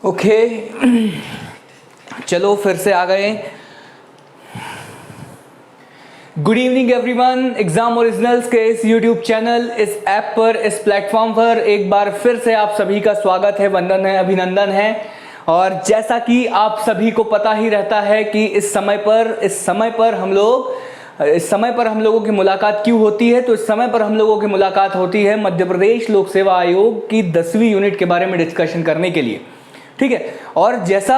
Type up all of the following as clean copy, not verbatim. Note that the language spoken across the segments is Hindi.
ओके चलो फिर से आ गए। Good evening everyone. Exam originals के इस यूट्यूब चैनल, इस ऐप पर, इस प्लेटफॉर्म पर एक बार फिर से आप सभी का स्वागत है, वंदन है, अभिनंदन है। और जैसा कि आप सभी को पता ही रहता है कि इस समय पर हम लोगों की मुलाकात क्यों होती है, तो इस समय पर हम लोगों की मुलाकात होती है मध्य प्रदेश लोक सेवा आयोग की 10वीं यूनिट के बारे में डिस्कशन करने के लिए। ठीक है। और जैसे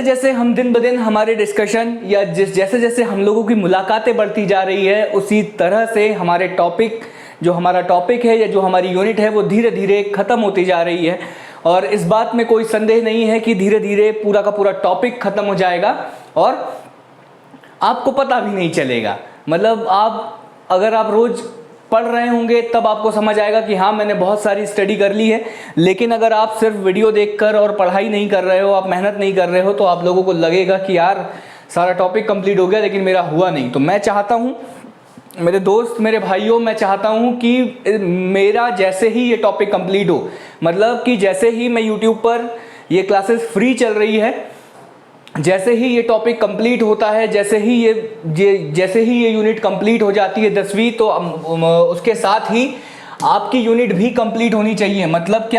जैसे हम दिन ब दिन हमारे डिस्कशन या जैसे जैसे हम लोगों की मुलाकातें बढ़ती जा रही है, उसी तरह से हमारे टॉपिक, जो हमारा टॉपिक है या जो हमारी यूनिट है, वो धीरे धीरे खत्म होती जा रही है। और इस बात में कोई संदेह नहीं है कि धीरे धीरे पूरा का पूरा टॉपिक खत्म हो जाएगा और आपको पता भी नहीं चलेगा। मतलब अगर आप रोज पढ़ रहे होंगे तब आपको समझ आएगा कि हाँ मैंने बहुत सारी स्टडी कर ली है, लेकिन अगर आप सिर्फ वीडियो देखकर और पढ़ाई नहीं कर रहे हो, आप मेहनत नहीं कर रहे हो, तो आप लोगों को लगेगा कि यार सारा टॉपिक कंप्लीट हो गया लेकिन मेरा हुआ नहीं। तो मैं चाहता हूँ, मेरे दोस्त, मेरे भाइयों, मैं चाहता हूँ कि मेरा जैसे ही ये टॉपिक कंप्लीट हो, मतलब कि जैसे ही मैं यूट्यूब पर ये क्लासेस फ्री चल रही है, जैसे ही ये टॉपिक कंप्लीट होता है, जैसे ही ये यूनिट कंप्लीट हो जाती है 10वीं, तो उसके साथ ही आपकी यूनिट भी कंप्लीट होनी चाहिए। मतलब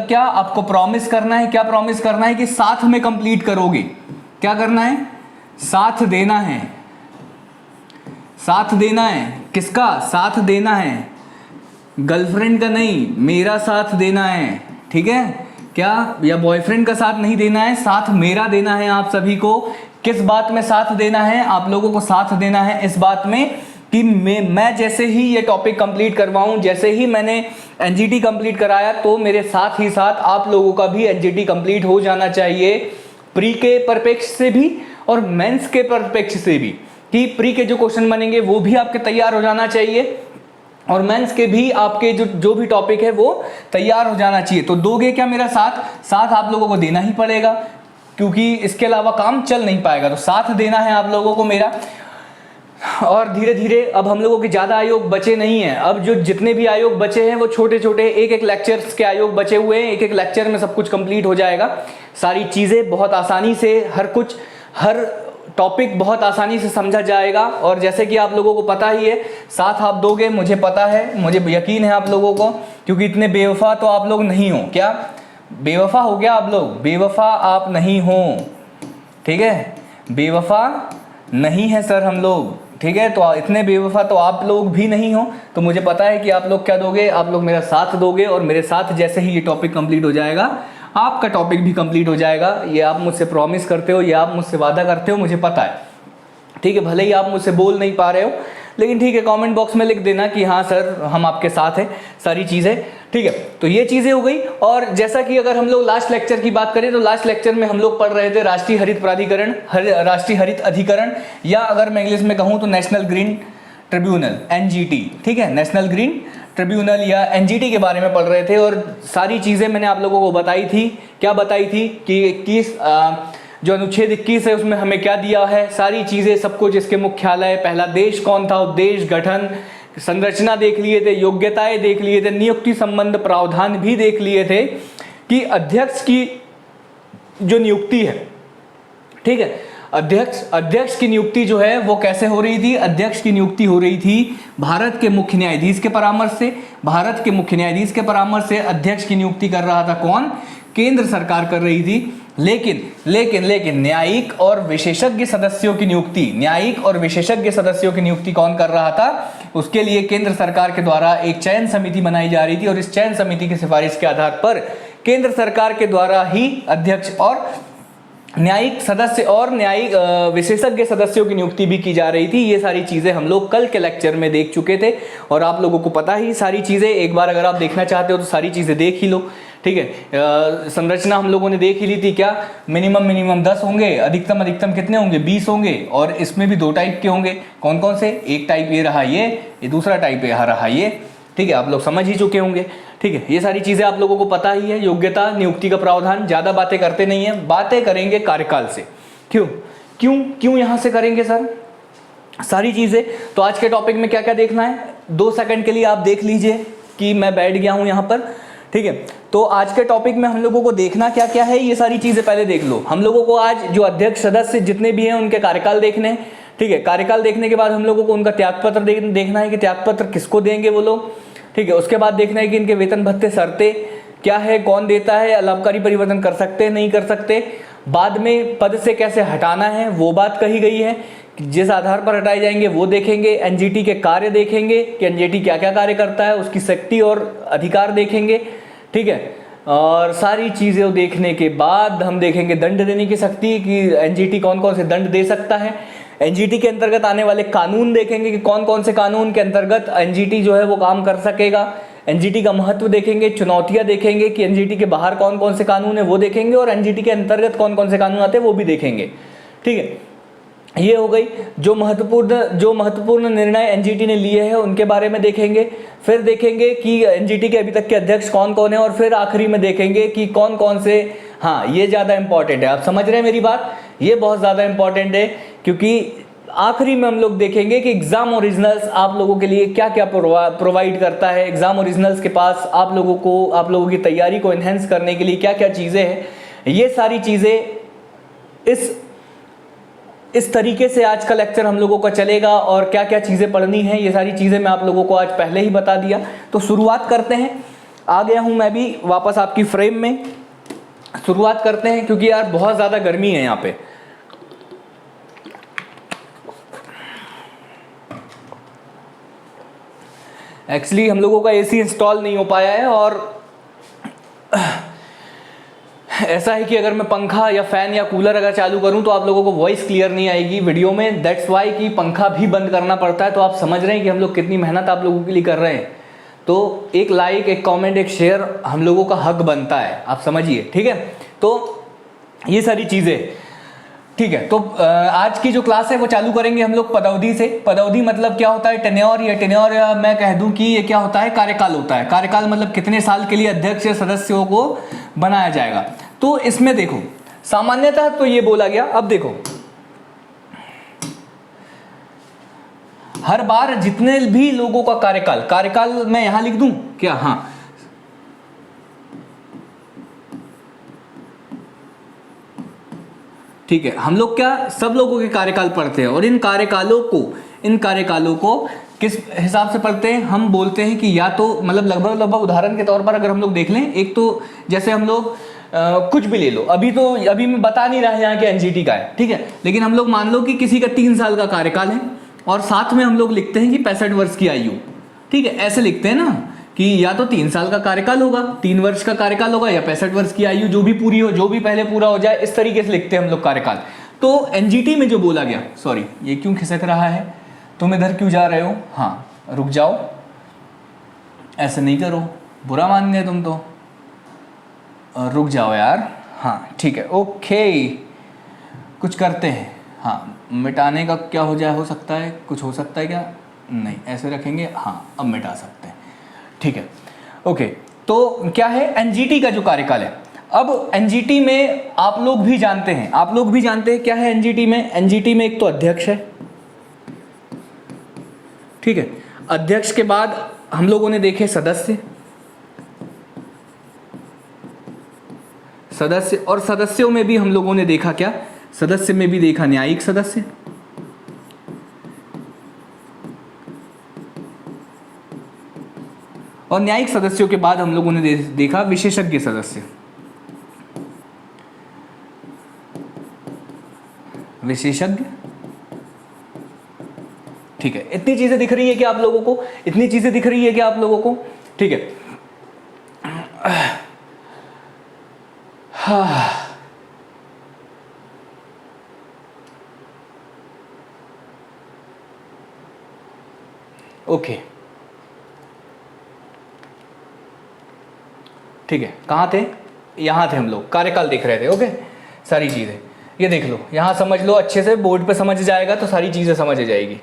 क्या आपको प्रॉमिस करना है, क्या प्रॉमिस करना है कि साथ में कंप्लीट करोगे। क्या करना है? साथ देना है। साथ देना है। किसका साथ देना है? गर्लफ्रेंड का नहीं, मेरा साथ देना है। ठीक है क्या? या बॉयफ्रेंड का साथ नहीं देना है, साथ मेरा देना है आप सभी को। किस बात में साथ देना है? आप लोगों को साथ देना है इस बात में कि मैं जैसे ही ये टॉपिक कंप्लीट करवाऊं, जैसे ही मैंने एनजीटी कंप्लीट कराया, तो मेरे साथ ही साथ आप लोगों का भी एनजीटी कंप्लीट हो जाना चाहिए, प्री के परिप्रेक्ष्य से भी और मेंस के परिप्रेक्ष्य से भी। कि प्री के जो क्वेश्चन बनेंगे वो भी आपके तैयार हो जाना चाहिए और मेंस के भी आपके जो भी टॉपिक है वो तैयार हो जाना चाहिए। तो दोगे क्या मेरा साथ आप लोगों को देना ही पड़ेगा, क्योंकि इसके अलावा काम चल नहीं पाएगा। तो साथ देना है आप लोगों को मेरा। और धीरे धीरे अब हम लोगों के ज़्यादा आयोग बचे नहीं हैं। अब जो जितने भी आयोग बचे हैं वो छोटे छोटे एक लेक्चर्स के आयोग बचे हुए हैं। एक लेक्चर में सब कुछ कंप्लीट हो जाएगा। सारी चीज़ें बहुत आसानी से, हर टॉपिक बहुत आसानी से समझा जाएगा। और जैसे कि आप लोगों को पता ही है, साथ आप दोगे, मुझे पता है, मुझे यकीन है आप लोगों को, क्योंकि इतने बेवफा तो आप लोग नहीं हो। क्या बेवफा हो गया आप लोग? बेवफा आप नहीं हो, ठीक है? बेवफा नहीं है सर हम लोग, ठीक है? तो इतने बेवफा तो आप लोग भी नहीं हो। तो मुझे पता है कि आप लोग क्या दोगे, आप लोग मेरा साथ दोगे। और मेरे साथ जैसे ही ये टॉपिक कंप्लीट हो जाएगा, आपका टॉपिक भी कंप्लीट हो जाएगा। ये आप मुझसे प्रॉमिस करते हो, ये आप मुझसे वादा करते हो, मुझे पता है। ठीक है, भले ही आप मुझसे बोल नहीं पा रहे हो, लेकिन ठीक है, कमेंट बॉक्स में लिख देना कि हाँ सर हम आपके साथ हैं, सारी चीज़ें। ठीक है, तो ये चीज़ें हो गई। और जैसा कि अगर हम लोग लास्ट लेक्चर की बात करें, तो लास्ट लेक्चर में हम लोग पढ़ रहे थे राष्ट्रीय हरित प्राधिकरण, राष्ट्रीय हरित अधिकरण, या अगर मैं इंग्लिश में कहूँ तो नेशनल ग्रीन ट्रिब्यूनल, एनजीटी। ठीक है, नेशनल ग्रीन ट्रिब्यूनल या एनजीटी के बारे में पढ़ रहे थे। और सारी चीज़ें मैंने आप लोगों को बताई थी। क्या बताई थी? कि जो अनुच्छेद 21 है उसमें हमें क्या दिया है, सारी चीज़ें, सब कुछ, इसके मुख्यालय, पहला देश कौन था, उद्देश्य, गठन, संरचना देख लिए थे, योग्यताएं देख लिए थे, नियुक्ति संबंध प्रावधान भी देख लिए थे कि अध्यक्ष की जो नियुक्ति है, ठीक है, अध्यक्ष की नियुक्ति जो है वो कैसे हो रही थी? अध्यक्ष की नियुक्ति हो रही थी भारत के मुख्य न्यायाधीश के परामर्श से। भारत के मुख्य न्यायाधीश के परामर्श से अध्यक्ष की नियुक्ति कर रहा था कौन? केंद्र सरकार कर रही थी। लेकिन न्यायिक और विशेषज्ञ सदस्यों की नियुक्ति कौन कर रहा था? उसके लिए केंद्र सरकार के द्वारा एक चयन समिति बनाई जा रही थी और इस चयन समिति की सिफारिश के आधार पर केंद्र सरकार के द्वारा ही अध्यक्ष और न्यायिक सदस्य और न्यायिक विशेषज्ञ सदस्यों की नियुक्ति भी की जा रही थी। ये सारी चीज़ें हम लोग कल के लेक्चर में देख चुके थे और आप लोगों को पता ही सारी चीज़ें। एक बार अगर आप देखना चाहते हो तो सारी चीज़ें देख ही लो। ठीक है, संरचना हम लोगों ने देख ही ली थी। क्या मिनिमम 10 होंगे, अधिकतम कितने होंगे? 20 होंगे। और इसमें भी 2 टाइप के होंगे। कौन कौन से? एक टाइप ये रहा, ये दूसरा टाइप ये रहा, ये। ठीक है, आप लोग समझ ही चुके होंगे। ठीक है, ये सारी चीज़ें आप लोगों को पता ही है। योग्यता, नियुक्ति का प्रावधान, ज़्यादा बातें करते नहीं है, बातें करेंगे कार्यकाल से। क्यों यहाँ से करेंगे सर सारी चीज़ें? तो आज के टॉपिक में क्या क्या देखना है, 2 सेकंड के लिए आप देख लीजिए कि मैं बैठ गया हूँ यहाँ पर। ठीक है। तो आज के टॉपिक में हम लोगों को देखना क्या क्या है, ये सारी चीजें पहले देख लो। हम लोगों को आज जो अध्यक्ष सदस्य जितने भी हैं उनके कार्यकाल देखने हैं, ठीक है। कार्यकाल देखने के बाद हम लोगों को उनका त्यागपत्र देखना है कि त्यागपत्र किसको देंगे वो लोग, ठीक है। उसके बाद देखना है कि इनके वेतन भत्ते शर्तें क्या है, कौन देता है, लाभकारी परिवर्तन कर सकते हैं नहीं कर सकते। बाद में पद से कैसे हटाना है वो बात कही गई है, जिस आधार पर हटाए जाएंगे वो देखेंगे। एनजीटी के कार्य देखेंगे कि एनजीटी क्या क्या कार्य करता है, उसकी शक्ति और अधिकार देखेंगे, ठीक है। और सारी चीज़ें देखने के बाद हम देखेंगे दंड देने की शक्ति कि एनजीटी कौन कौन से दंड दे सकता है। एनजीटी के अंतर्गत आने वाले कानून देखेंगे कि कौन कौन से कानून के अंतर्गत एनजीटी जो है वो काम कर सकेगा। एनजीटी का महत्व देखेंगे, चुनौतियां देखेंगे कि एनजीटी के बाहर कौन कौन से कानून है वो देखेंगे, और एनजीटी के अंतर्गत कौन कौन से कानून आते हैं वो भी देखेंगे, ठीक है। ये हो गई जो महत्वपूर्ण निर्णय एनजीटी ने लिए हैं उनके बारे में देखेंगे। फिर देखेंगे कि एनजीटी के अभी तक के अध्यक्ष कौन कौन है, और फिर आखिरी में देखेंगे कि कौन कौन से, हाँ ये ज़्यादा इंपॉर्टेंट है, आप समझ रहे हैं मेरी बात, ये बहुत ज़्यादा इंपॉर्टेंट है, क्योंकि आखिरी में हम लोग देखेंगे कि एग्जाम ओरिजिनल्स आप लोगों के लिए क्या क्या प्रोवाइड करता है। एग्जाम ओरिजिनल्स के पास आप लोगों की तैयारी को एनहेंस करने के लिए क्या क्या चीज़ें हैं। ये सारी चीज़ें इस तरीके से आज का लेक्चर हम लोगों का चलेगा, और क्या क्या चीज़ें पढ़नी है ये सारी चीज़ें मैं आप लोगों को आज पहले ही बता दिया। तो शुरुआत करते हैं, आ गया हूँ मैं भी वापस आपकी फ्रेम में। शुरुआत करते हैं क्योंकि यार बहुत ज़्यादा गर्मी है यहाँ पे। एक्चुअली हम लोगों का एसी इंस्टॉल नहीं हो पाया है, और ऐसा है कि अगर मैं पंखा या फैन या कूलर अगर चालू करूं तो आप लोगों को वॉइस क्लियर नहीं आएगी वीडियो में। दैट्स वाई कि पंखा भी बंद करना पड़ता है। तो आप समझ रहे हैं कि हम लोग कितनी मेहनत आप लोगों के लिए कर रहे हैं। तो एक लाइक, एक कमेंट, एक शेयर हम लोगों का हक बनता है, आप समझिए, ठीक है। तो ये सारी चीज़ें, ठीक है। तो आज की जो क्लास है वो चालू करेंगे हम लोग पदावधि से। पदावधि मतलब क्या होता है, टेन्योर, या टेन्योर या मैं कह दूं कि ये क्या होता है, कार्यकाल होता है। कार्यकाल मतलब कितने साल के लिए अध्यक्ष या सदस्यों को बनाया जाएगा। तो इसमें देखो सामान्यतः तो ये बोला गया, अब देखो हर बार जितने भी लोगों का कार्यकाल मैं यहां लिख दूं क्या, हाँ ठीक है। हम लोग क्या सब लोगों के कार्यकाल पढ़ते हैं, और इन कार्यकालों को किस हिसाब से पढ़ते हैं, हम बोलते हैं कि या तो मतलब लगभग उदाहरण के तौर पर अगर हम लोग देख लें, एक तो जैसे हम लोग कुछ भी ले लो, अभी मैं बता नहीं रहा यहाँ के एनजीटी का है, ठीक है। लेकिन हम लोग मान लो कि किसी का 3 साल का कार्यकाल है, और साथ में हम लोग लिखते हैं कि 65 वर्ष की आयु, ठीक है। ऐसे लिखते हैं ना कि या तो 3 साल का कार्यकाल होगा, 3 वर्ष का कार्यकाल होगा, या 65 वर्ष की आयु जो भी पूरी हो, जो भी पहले पूरा हो जाए, इस तरीके से लिखते हैं हम लोग कार्यकाल। तो एनजीटी में जो बोला गया, सॉरी ये क्यों खिसक रहा है, तुम इधर क्यों जा रहे हो, हाँ रुक जाओ, ऐसे नहीं करो, बुरा मान गए तुम तो, रुक जाओ यार, हाँ ठीक है, ओके कुछ करते हैं। हाँ मिटाने का क्या हो सकता है, कुछ हो सकता है क्या, नहीं ऐसे रखेंगे, हाँ अब मिटा सकते हैं, ठीक है ओके। तो क्या है एनजीटी का जो कार्यकाल है। अब एनजीटी में आप लोग भी जानते हैं क्या है एनजीटी में एक तो अध्यक्ष है, ठीक है। अध्यक्ष के बाद हम लोगों ने देखे सदस्य, और सदस्यों में भी हम लोगों ने देखा क्या, सदस्य में भी देखा न्यायिक सदस्य, और न्यायिक सदस्यों के बाद हम लोगों ने देखा विशेषज्ञ सदस्य। ठीक है, इतनी चीजें दिख रही है कि आप लोगों को, ठीक है। ओके ठीक है, कहाँ थे, यहाँ थे हम लोग, कार्यकाल देख रहे थे, ओके। सारी चीज़ें ये देख लो, यहाँ समझ लो अच्छे से, बोर्ड पे समझ जाएगा तो सारी चीज़ें समझ आ जाएगी।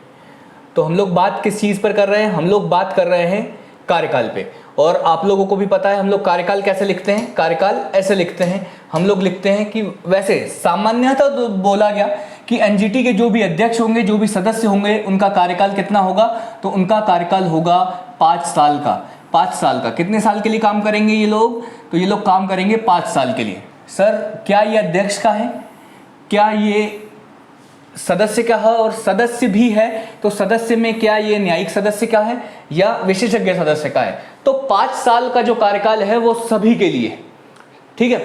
तो हम लोग बात किस चीज़ पर कर रहे हैं, हम लोग बात कर रहे हैं कार्यकाल पे। और आप लोगों को भी पता है हम लोग कार्यकाल कैसे लिखते हैं, कार्यकाल ऐसे लिखते हैं, हम लोग लिखते हैं कि वैसे सामान्यतः तो बोला गया कि एनजीटी के जो भी अध्यक्ष होंगे, जो भी सदस्य होंगे, उनका कार्यकाल कितना होगा, तो उनका कार्यकाल होगा 5 साल का। 5 साल का। कितने साल के लिए काम करेंगे ये लोग? तो ये लोग काम करेंगे 5 साल के लिए। सर क्या ये अध्यक्ष का है, क्या ये सदस्य का है? और सदस्य भी है तो सदस्य में क्या ये न्यायिक सदस्य का है या विशेषज्ञ सदस्य का है? तो 5 साल का जो कार्यकाल है वो सभी के लिए, ठीक है,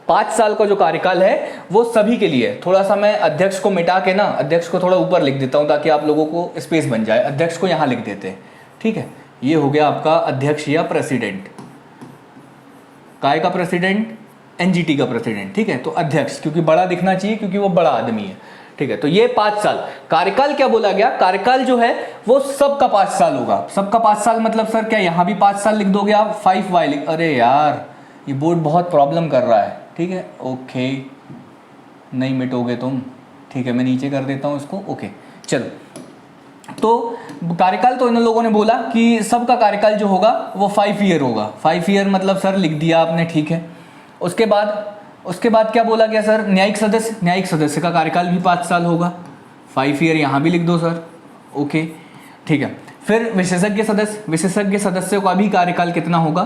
5 साल का जो कार्यकाल है वो सभी के लिए। थोड़ा सा मैं अध्यक्ष को मिटा के ना, अध्यक्ष को थोड़ा ऊपर लिख देता हूं ताकि आप लोगों को स्पेस बन जाए। अध्यक्ष को यहां लिख देते हैं, ठीक है। ये हो गया आपका अध्यक्ष या प्रेसिडेंट। काय का प्रेसिडेंट? एनजीटी का प्रेसिडेंट, ठीक है। तो अध्यक्ष क्योंकि बड़ा दिखना चाहिए, क्योंकि वो बड़ा आदमी है, ठीक है। तो ये 5 साल कार्यकाल। क्या बोला गया? कार्यकाल जो है वो सबका 5 साल होगा। सबका 5 साल मतलब सर क्या यहां भी 5 साल लिख दोगे आप? 5y लिख, अरे यार ये बोर्ड बहुत प्रॉब्लम कर रहा है, ठीक है। ओके, नहीं मिटोगे तुम, ठीक है, मैं नीचे कर देता हूं इसको। ओके चलो, तो कार्यकाल तो इन लोगों ने बोला कि सबका कार्यकाल जो होगा वो 5 ईयर होगा। 5 ईयर मतलब सर लिख दिया आपने, ठीक है। उसके बाद क्या बोला गया सर? न्यायिक सदस्य। न्यायिक सदस्य का कार्यकाल भी 5 साल होगा। 5 ईयर यहाँ भी लिख दो सर, ओके, ठीक है। फिर विशेषज्ञ सदस्य। विशेषज्ञ सदस्यों का भी कार्यकाल कितना होगा?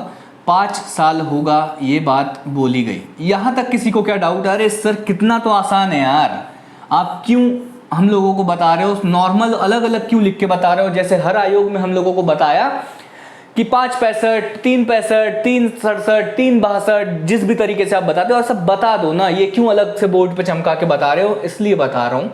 5 साल होगा। ये बात बोली गई। यहां तक किसी को क्या डाउट? अरे सर कितना तो आसान है यार, आप क्यों हम लोगों को बता रहे हो नॉर्मल अलग अलग क्यों लिख के बता रहे हो? जैसे हर आयोग में हम लोगों को बताया कि 565, 365, 367, 362, जिस भी तरीके से आप बताते हो और सब बता दो ना। ये क्यों अलग से बोर्ड पे चमका के बता रहे हो? इसलिए बता रहा हूं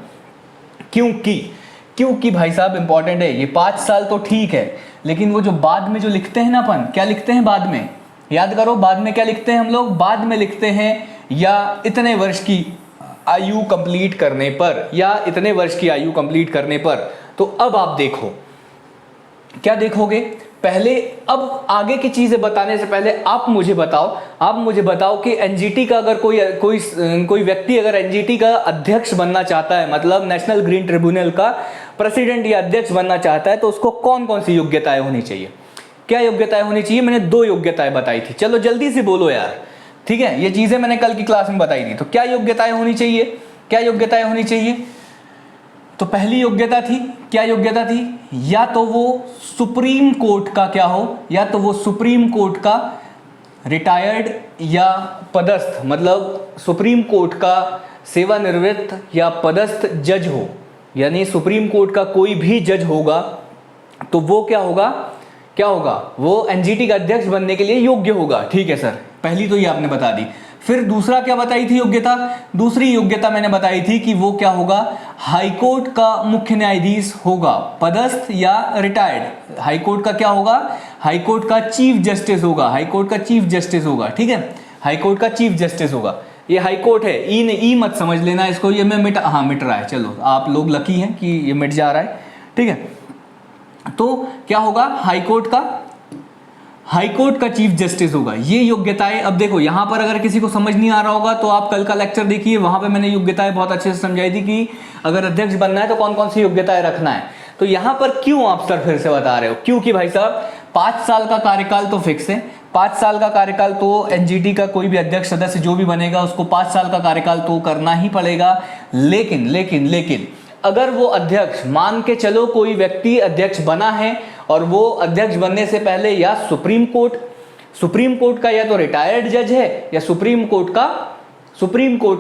क्योंकि भाई साहब इंपॉर्टेंट है। ये 5 साल तो ठीक है, लेकिन वो जो बाद में जो लिखते हैं ना अपन, क्या लिखते हैं बाद में? याद करो, बाद में क्या लिखते हैं हम लोग? बाद में लिखते हैं या इतने वर्ष की आयु कंप्लीट करने पर, या इतने वर्ष की आयु कंप्लीट करने पर। तो अब आप देखो, क्या देखोगे? पहले, अब आगे की चीजें बताने से पहले आप मुझे बताओ कि एनजीटी का अगर कोई व्यक्ति अगर एनजीटी का अध्यक्ष बनना चाहता है, मतलब नेशनल ग्रीन ट्रिब्यूनल का प्रेसिडेंट या अध्यक्ष बनना चाहता है, तो उसको कौन कौन सी योग्यताएं होनी चाहिए? क्या योग्यताएं होनी चाहिए? मैंने 2 योग्यताएं बताई थी। चलो जल्दी से बोलो यार, ठीक है। ये चीजें मैंने कल की क्लास में बताई थी। तो क्या योग्यताएं होनी चाहिए? क्या योग्यताएं होनी चाहिए? तो पहली योग्यता थी, क्या योग्यता थी? या तो वो सुप्रीम कोर्ट का क्या हो, या तो वो सुप्रीम कोर्ट का रिटायर्ड या पदस्थ, मतलब सुप्रीम कोर्ट का सेवानिवृत्त या पदस्थ जज हो। यानी सुप्रीम कोर्ट का कोई भी जज होगा तो वो क्या होगा? वो एनजीटी का अध्यक्ष बनने के लिए योग्य होगा, ठीक है सर। पहली तो ये आपने बता दी। फिर दूसरा क्या बताई थी योग्यता? दूसरी योग्यता मैंने बताई थी कि वो क्या होगा? हाईकोर्ट का मुख्य न्यायाधीश होगा, पदस्थ या रिटायर्ड। हाईकोर्ट का क्या होगा? हाईकोर्ट का चीफ जस्टिस होगा। हाईकोर्ट का चीफ जस्टिस होगा, ठीक है। हाईकोर्ट का चीफ जस्टिस होगा। ये हाईकोर्ट है, ई मत समझ लेना इसको। ये मैं मिट रहा है, चलो आप लोग लकी हैं कि ये मिट जा रहा है, ठीक है। तो क्या होगा? हाईकोर्ट का चीफ जस्टिस होगा। ये योग्यताएं, अब देखो यहां पर अगर किसी को समझ नहीं आ रहा होगा तो आप कल का लेक्चर देखिए, वहां पे मैंने योग्यताएं बहुत अच्छे से समझाई थी कि अगर अध्यक्ष बनना है तो कौन कौन सी योग्यताएं रखना है। तो यहां पर क्यों आप सर फिर से बता रहे हो? क्योंकि भाई साहब 5 साल का कार्यकाल तो फिक्स है। 5 साल का कार्यकाल तो एनजीटी का कोई भी अध्यक्ष सदस्य जो भी बनेगा उसको 5 साल का कार्यकाल तो करना ही पड़ेगा। लेकिन अगर वो अध्यक्ष, मान के चलो कोई व्यक्ति अध्यक्ष बना है और वो अध्यक्ष बनने से पहले या सुप्रीम कोर्ट का या तो रिटायर्ड जज है या सुप्रीम कोर्ट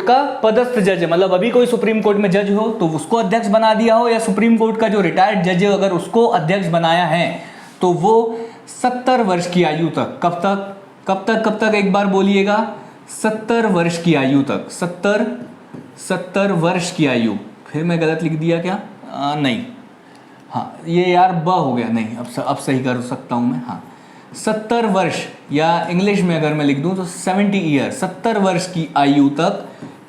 का पदस्थ जज है, मतलब अभी कोई सुप्रीम कोर्ट में जज हो तो उसको अध्यक्ष बना दिया हो, या सुप्रीम कोर्ट का जो रिटायर्ड जज है अगर उसको अध्यक्ष बनाया है तो वो 70 वर्ष की आयु तक, कब तक एक बार बोलिएगा, 70 वर्ष की आयु तक, 70 वर्ष की आयु। फिर मैं गलत लिख दिया क्या? नहीं, हाँ ये यार हो गया, नहीं अब सही कर सकता हूँ मैं। हाँ 70 वर्ष, या इंग्लिश में अगर मैं लिख दूँ तो 70 ईयर, 70 वर्ष की आयु तक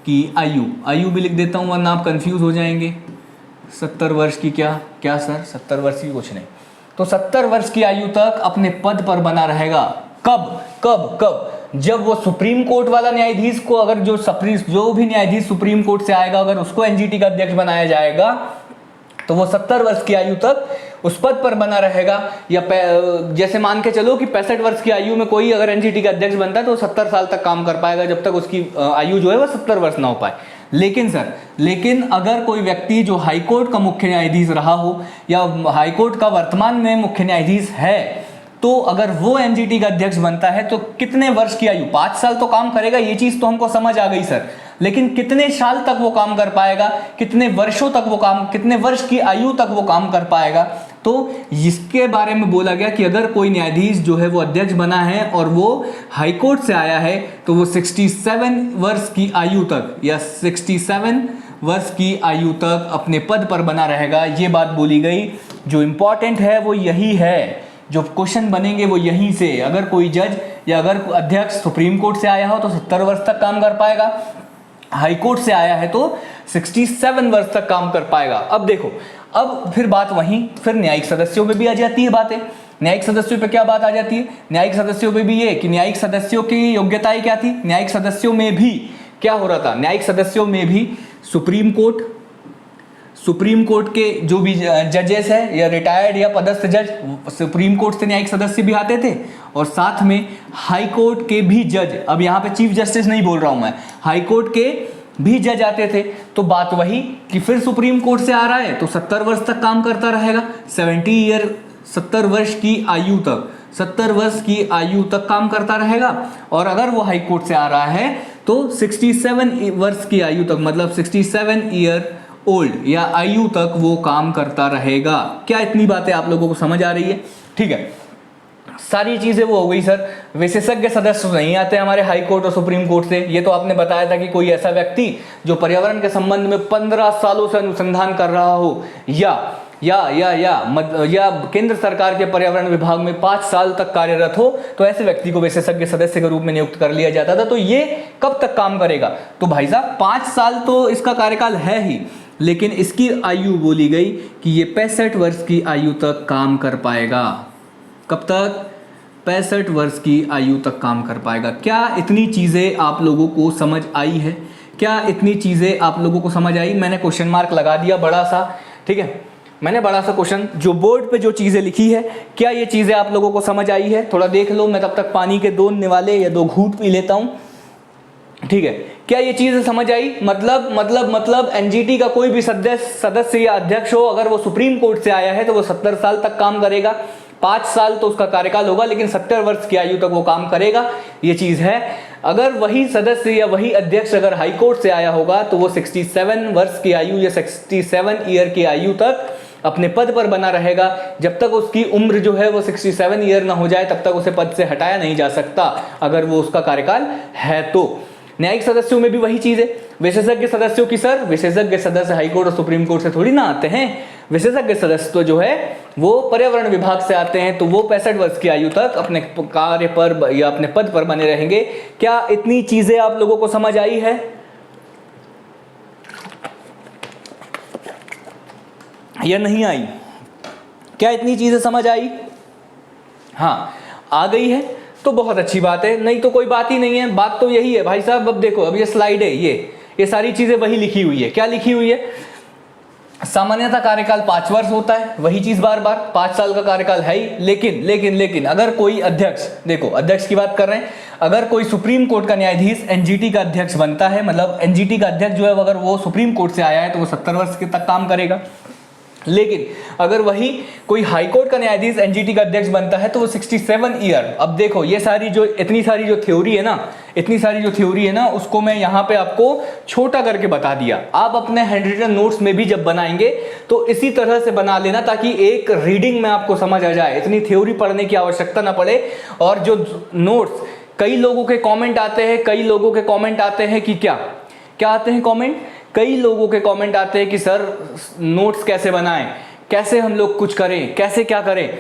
की आयु भी लिख देता हूँ वरना आप कंफ्यूज हो जाएंगे। 70 वर्ष की क्या सर? 70 वर्ष की कुछ नहीं, तो 70 वर्ष की आयु तक अपने पद पर बना रहेगा। कब? जब वो सुप्रीम कोर्ट वाला न्यायाधीश को, अगर जो भी न्यायाधीश सुप्रीम कोर्ट से आएगा अगर उसको एनजीटी का अध्यक्ष बनाया जाएगा तो वो 70 वर्ष की आयु तक उस पद पर बना रहेगा। या जैसे मान के चलो कि 65 वर्ष की आयु में कोई अगर एनजीटी का अध्यक्ष बनता है तो 70 साल तक काम कर पाएगा, जब तक उसकी आयु जो है वो 70 वर्ष ना हो पाए। लेकिन अगर कोई व्यक्ति जो हाईकोर्ट का मुख्य न्यायाधीश रहा हो या हाईकोर्ट का वर्तमान में मुख्य न्यायाधीश है तो अगर वो एनजीटी का अध्यक्ष बनता है तो कितने वर्ष की आयु, 5 साल तो काम करेगा, ये चीज तो हमको समझ आ गई सर, लेकिन कितने साल तक वो काम कर पाएगा, कितने वर्षों तक वो काम, कितने वर्ष की आयु तक वो काम कर पाएगा। तो इसके बारे में बोला गया कि अगर कोई न्यायाधीश जो है वो अध्यक्ष बना है और वो हाईकोर्ट से आया है तो वो 67 वर्ष की आयु तक या 67 वर्ष की आयु तक अपने पद पर बना रहेगा। ये बात बोली गई। जो इंपॉर्टेंट है वो यही है, जो क्वेश्चन बनेंगे वो यहीं से। अगर कोई जज या अगर अध्यक्ष सुप्रीम कोर्ट से आया हो तो 70 वर्ष तक काम कर पाएगा, हाई कोर्ट से आया है तो 67 वर्ष तक काम कर पाएगा। अब देखो, अब फिर बात वहीं फिर न्यायिक सदस्यों पे भी आ जाती है बातें। न्यायिक सदस्यों पे क्या बात आ जाती है? न्यायिक सदस्यों पे भी ये कि न्यायिक सदस्यों की योग्यताएं क्या थी। न्यायिक सदस्यों में भी क्या हो रहा था, न्यायिक सदस्यों में भी सुप्रीम कोर्ट के जो भी जजेस है या रिटायर्ड या पदस्थ जज, सुप्रीम कोर्ट से न्यायिक सदस्य भी आते थे, और साथ में हाई कोर्ट के भी जज, अब यहाँ पे चीफ जस्टिस नहीं बोल रहा हूं मैं, हाई कोर्ट के भी जज आते थे। तो बात वही कि फिर सुप्रीम कोर्ट से आ रहा है तो 70 वर्ष तक काम करता रहेगा, 70 वर्ष की आयु तक, 70 वर्ष की आयु तक काम करता रहेगा। और अगर वो हाई कोर्ट से आ रहा है तो 67 वर्ष की आयु तक, मतलब 67 ईयर ओल्ड या आयु तक वो काम करता रहेगा। क्या इतनी बातें आप लोगों को समझ आ रही है? ठीक है, सारी चीजें वो हो गई सर। विशेषज्ञ सदस्य नहीं आते हमारे हाई कोर्ट और सुप्रीम कोर्ट से। ये तो आपने बताया था कि कोई ऐसा व्यक्ति जो पर्यावरण के संबंध में 15 सालों से अनुसंधान कर रहा हो या केंद्र सरकार के पर्यावरण विभाग में 5 साल तक कार्यरत हो, तो ऐसे व्यक्ति को विशेषज्ञ सदस्य के रूप में नियुक्त कर लिया जाता था। तो ये कब तक काम करेगा? तो भाई साहब 5 साल तो इसका कार्यकाल है ही, लेकिन इसकी आयु बोली गई कि ये 65 वर्ष की आयु तक काम कर पाएगा। कब तक? 65 वर्ष की आयु तक काम कर पाएगा। क्या इतनी चीज़ें आप लोगों को समझ आई है? क्या इतनी चीज़ें आप लोगों को समझ आई? मैंने क्वेश्चन मार्क लगा दिया बड़ा सा, ठीक है, मैंने बड़ा सा क्वेश्चन, जो बोर्ड पे जो चीज़ें लिखी है, क्या ये चीज़ें आप लोगों को समझ आई है? थोड़ा देख लो, मैं तब तक पानी के 2 निवाले या 2 घूंट पी लेता हूँ। ठीक है, क्या ये चीज़ समझ आई? मतलब एनजीटी का कोई भी सदस्य या अध्यक्ष हो, अगर वो सुप्रीम कोर्ट से आया है तो वो 70 साल तक काम करेगा। 5 साल तो उसका कार्यकाल होगा, लेकिन 70 वर्ष की आयु तक वो काम करेगा, ये चीज़ है। अगर वही सदस्य या वही अध्यक्ष अगर हाई कोर्ट से आया होगा तो वो 67 वर्ष की आयु या 67 ईयर की आयु तक अपने पद पर बना रहेगा। जब तक उसकी उम्र जो है वो 67 ईयर ना हो जाए तब तक उसे पद से हटाया नहीं जा सकता, अगर वो उसका कार्यकाल है तो। न्यायिक सदस्यों में भी वही चीज है। विशेषज्ञ सदस्यों की सर, विशेषज्ञ सदस्य हाईकोर्ट और सुप्रीम कोर्ट से थोड़ी ना आते हैं। विशेषज्ञ सदस्य तो जो है वो पर्यावरण विभाग से आते हैं, तो वो 65 वर्ष की आयु तक अपने कार्य पर या अपने पद पर बने रहेंगे। क्या इतनी चीजें आप लोगों को समझ आई है या नहीं आई? क्या इतनी चीजें समझ आई? हाँ, आ गई है तो बहुत अच्छी बात है, नहीं तो कोई बात ही नहीं है। बात तो यही है भाई साहब। अब देखो, अब ये स्लाइड है, ये सारी चीजें वही लिखी हुई है। क्या लिखी हुई है? सामान्यतः कार्यकाल 5 वर्ष होता है, वही चीज बार बार 5 साल का कार्यकाल है ही। लेकिन अगर कोई अध्यक्ष, देखो अध्यक्ष की बात कर रहे हैं, अगर कोई सुप्रीम कोर्ट का न्यायाधीश एनजीटी का अध्यक्ष बनता है, मतलब एनजीटी का अध्यक्ष जो है अगर वो सुप्रीम कोर्ट से आया है तो वो 70 वर्ष के तक काम करेगा। लेकिन अगर वही कोई हाई कोर्ट का न्यायाधीश एनजीटी का अध्यक्ष बनता है तो वो 67 ईयर। अब देखो, ये सारी जो इतनी सारी जो थ्योरी है ना, उसको मैं यहाँ पे आपको छोटा करके बता दिया। आप अपने हैंड रिटन नोट्स में भी जब बनाएंगे तो इसी तरह से बना लेना, ताकि एक रीडिंग में आपको समझ आ जाए, इतनी थ्योरी पढ़ने की आवश्यकता ना पड़े। और जो नोट्स, कई लोगों के कॉमेंट आते हैं कि क्या आते हैं कॉमेंट, कई लोगों के कमेंट आते हैं कि सर नोट्स कैसे बनाएं, कैसे हम लोग कुछ करें, कैसे क्या करें।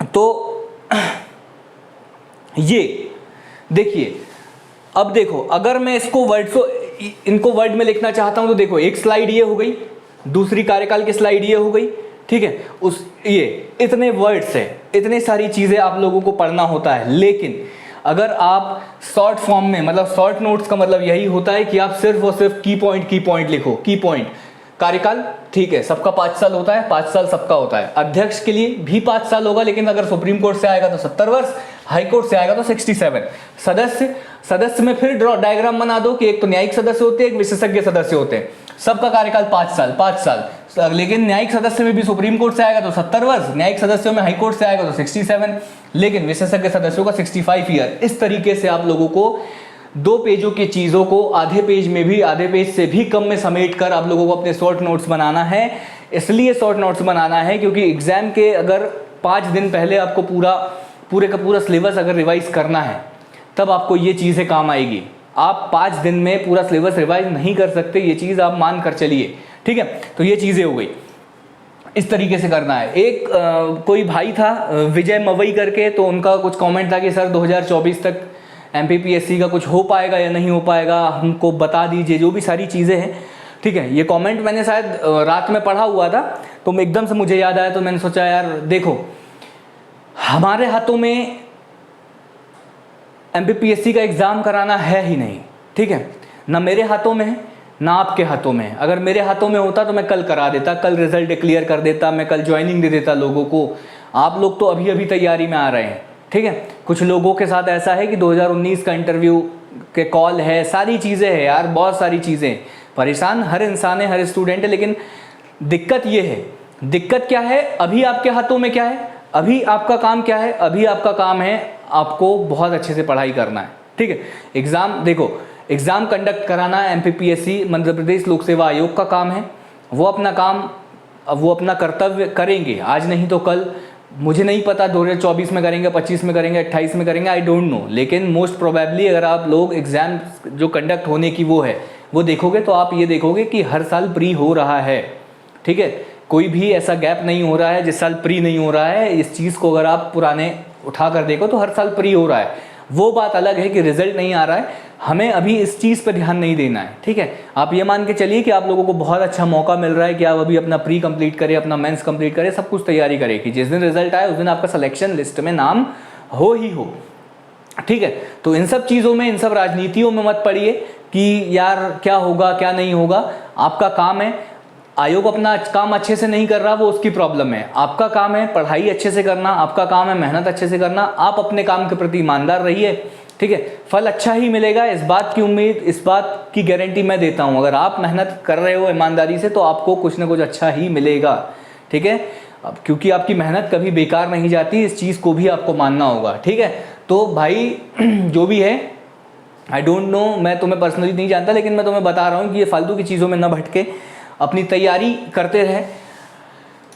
तो ये देखिए, अब देखो, अगर मैं इनको वर्ड में लिखना चाहता हूं तो देखो, एक स्लाइड ये हो गई, दूसरी कार्यकाल की स्लाइड ये हो गई, ठीक है। ये इतने वर्ड्स है, इतने सारी चीजें आप लोगों को पढ़ना होता है। लेकिन अगर आप शॉर्ट फॉर्म में, मतलब शॉर्ट नोट्स का मतलब यही होता है कि आप सिर्फ और सिर्फ की पॉइंट लिखो। की पॉइंट, कार्यकाल ठीक है, सबका 5 साल होता है, 5 साल सबका होता है। अध्यक्ष के लिए भी 5 साल होगा, लेकिन अगर सुप्रीम कोर्ट से आएगा तो 70 वर्ष, हाई कोर्ट से आएगा तो 67। सदस्य में फिर डायग्राम बना दो कि एक तो न्यायिक सदस्य होते हैं, एक विशेषज्ञ सदस्य होते हैं। सबका कार्यकाल 5 साल 5 साल। लेकिन न्यायिक सदस्य में भी सुप्रीम कोर्ट से आएगा तो 70 वर्ष, न्यायिक सदस्यों में हाई कोर्ट से आएगा तो 67, लेकिन विशेषज्ञ सदस्यों का 65 ईयर। इस तरीके से आप लोगों को 2 पेजों की चीज़ों को आधे पेज से भी कम में समेट कर आप लोगों को अपने शॉर्ट नोट्स बनाना है। इसलिए शॉर्ट नोट्स बनाना है क्योंकि एग्जाम के अगर 5 दिन पहले आपको पूरे का पूरा सिलेबस अगर रिवाइज करना है तब आपको ये चीज़ें काम आएगी। आप 5 दिन में पूरा सिलेबस रिवाइज नहीं कर सकते, ये चीज़ आप मान कर चलिए, ठीक है। तो ये चीज़ें हो गई, इस तरीके से करना है। एक कोई भाई था विजय मवई करके, तो उनका कुछ कमेंट था कि सर 2024 तक MPPSC का कुछ हो पाएगा या नहीं हो पाएगा, हमको बता दीजिए, जो भी सारी चीज़ें हैं, ठीक है। ये कमेंट मैंने शायद रात में पढ़ा हुआ था तो एकदम से मुझे याद आया, तो मैंने सोचा यार देखो, हमारे हाथों में MPPSC का एग्ज़ाम कराना है ही नहीं, ठीक है। ना मेरे हाथों में है ना आपके हाथों में है। अगर मेरे हाथों में होता तो मैं कल करा देता, कल रिजल्ट डिक्लेयर कर देता, मैं कल ज्वाइनिंग दे देता लोगों को। आप लोग तो अभी अभी तैयारी में आ रहे हैं, ठीक है। कुछ लोगों के साथ ऐसा है कि 2019 का इंटरव्यू के कॉल है, सारी चीज़ें हैं यार, बहुत सारी चीज़ें। परेशान हर इंसान है, हर स्टूडेंट है, लेकिन दिक्कत ये है, दिक्कत क्या है, अभी आपके हाथों में क्या है, अभी आपका काम क्या है, अभी आपका काम है आपको बहुत अच्छे से पढ़ाई करना है, ठीक है। एग्ज़ाम देखो, एग्ज़ाम कंडक्ट कराना MPPSC मध्य प्रदेश लोक सेवा आयोग का काम है। वो अपना काम, वो अपना कर्तव्य करेंगे, आज नहीं तो कल। मुझे नहीं पता 2024 में करेंगे, 25 में करेंगे, 28 में करेंगे, आई डोंट नो, लेकिन मोस्ट प्रोबेबली अगर आप लोग एग्ज़ाम जो कंडक्ट होने की वो देखोगे तो आप ये देखोगे कि हर साल प्री हो रहा है, ठीक है। कोई भी ऐसा गैप नहीं हो रहा है जिस साल प्री नहीं हो रहा है। इस चीज़ को अगर आप पुराने उठा कर देखो तो हर साल प्री हो रहा है। वो बात अलग है कि रिजल्ट नहीं आ रहा है, हमें अभी इस चीज़ पर ध्यान नहीं देना है, ठीक है। आप ये मान के चलिए कि आप लोगों को बहुत अच्छा मौका मिल रहा है कि आप अभी अपना प्री कंप्लीट करें, अपना मेंस कंप्लीट करें, सब कुछ तैयारी करें कि जिस दिन रिजल्ट आए उस दिन आपका सिलेक्शन लिस्ट में नाम हो ही हो, ठीक है। तो इन सब चीज़ों में, इन सब राजनीतियों में मत पड़िए कि यार क्या होगा क्या नहीं होगा। आपका काम है, आयोग अपना काम अच्छे से नहीं कर रहा वो उसकी प्रॉब्लम है, आपका काम है पढ़ाई अच्छे से करना, आपका काम है मेहनत अच्छे से करना। आप अपने काम के प्रति ईमानदार रहिए, ठीक है। फल अच्छा ही मिलेगा, इस बात की उम्मीद, इस बात की गारंटी मैं देता हूँ। अगर आप मेहनत कर रहे हो ईमानदारी से तो आपको कुछ ना कुछ अच्छा ही मिलेगा, ठीक है। अब क्योंकि आपकी मेहनत कभी बेकार नहीं जाती, इस चीज़ को भी आपको मानना होगा, ठीक है। तो भाई जो भी है, आई डोंट नो, मैं तुम्हें पर्सनली नहीं जानता, लेकिन मैं तुम्हें बता रहा हूँ कि ये फालतू की चीज़ों में न भटके, अपनी तैयारी करते रहे,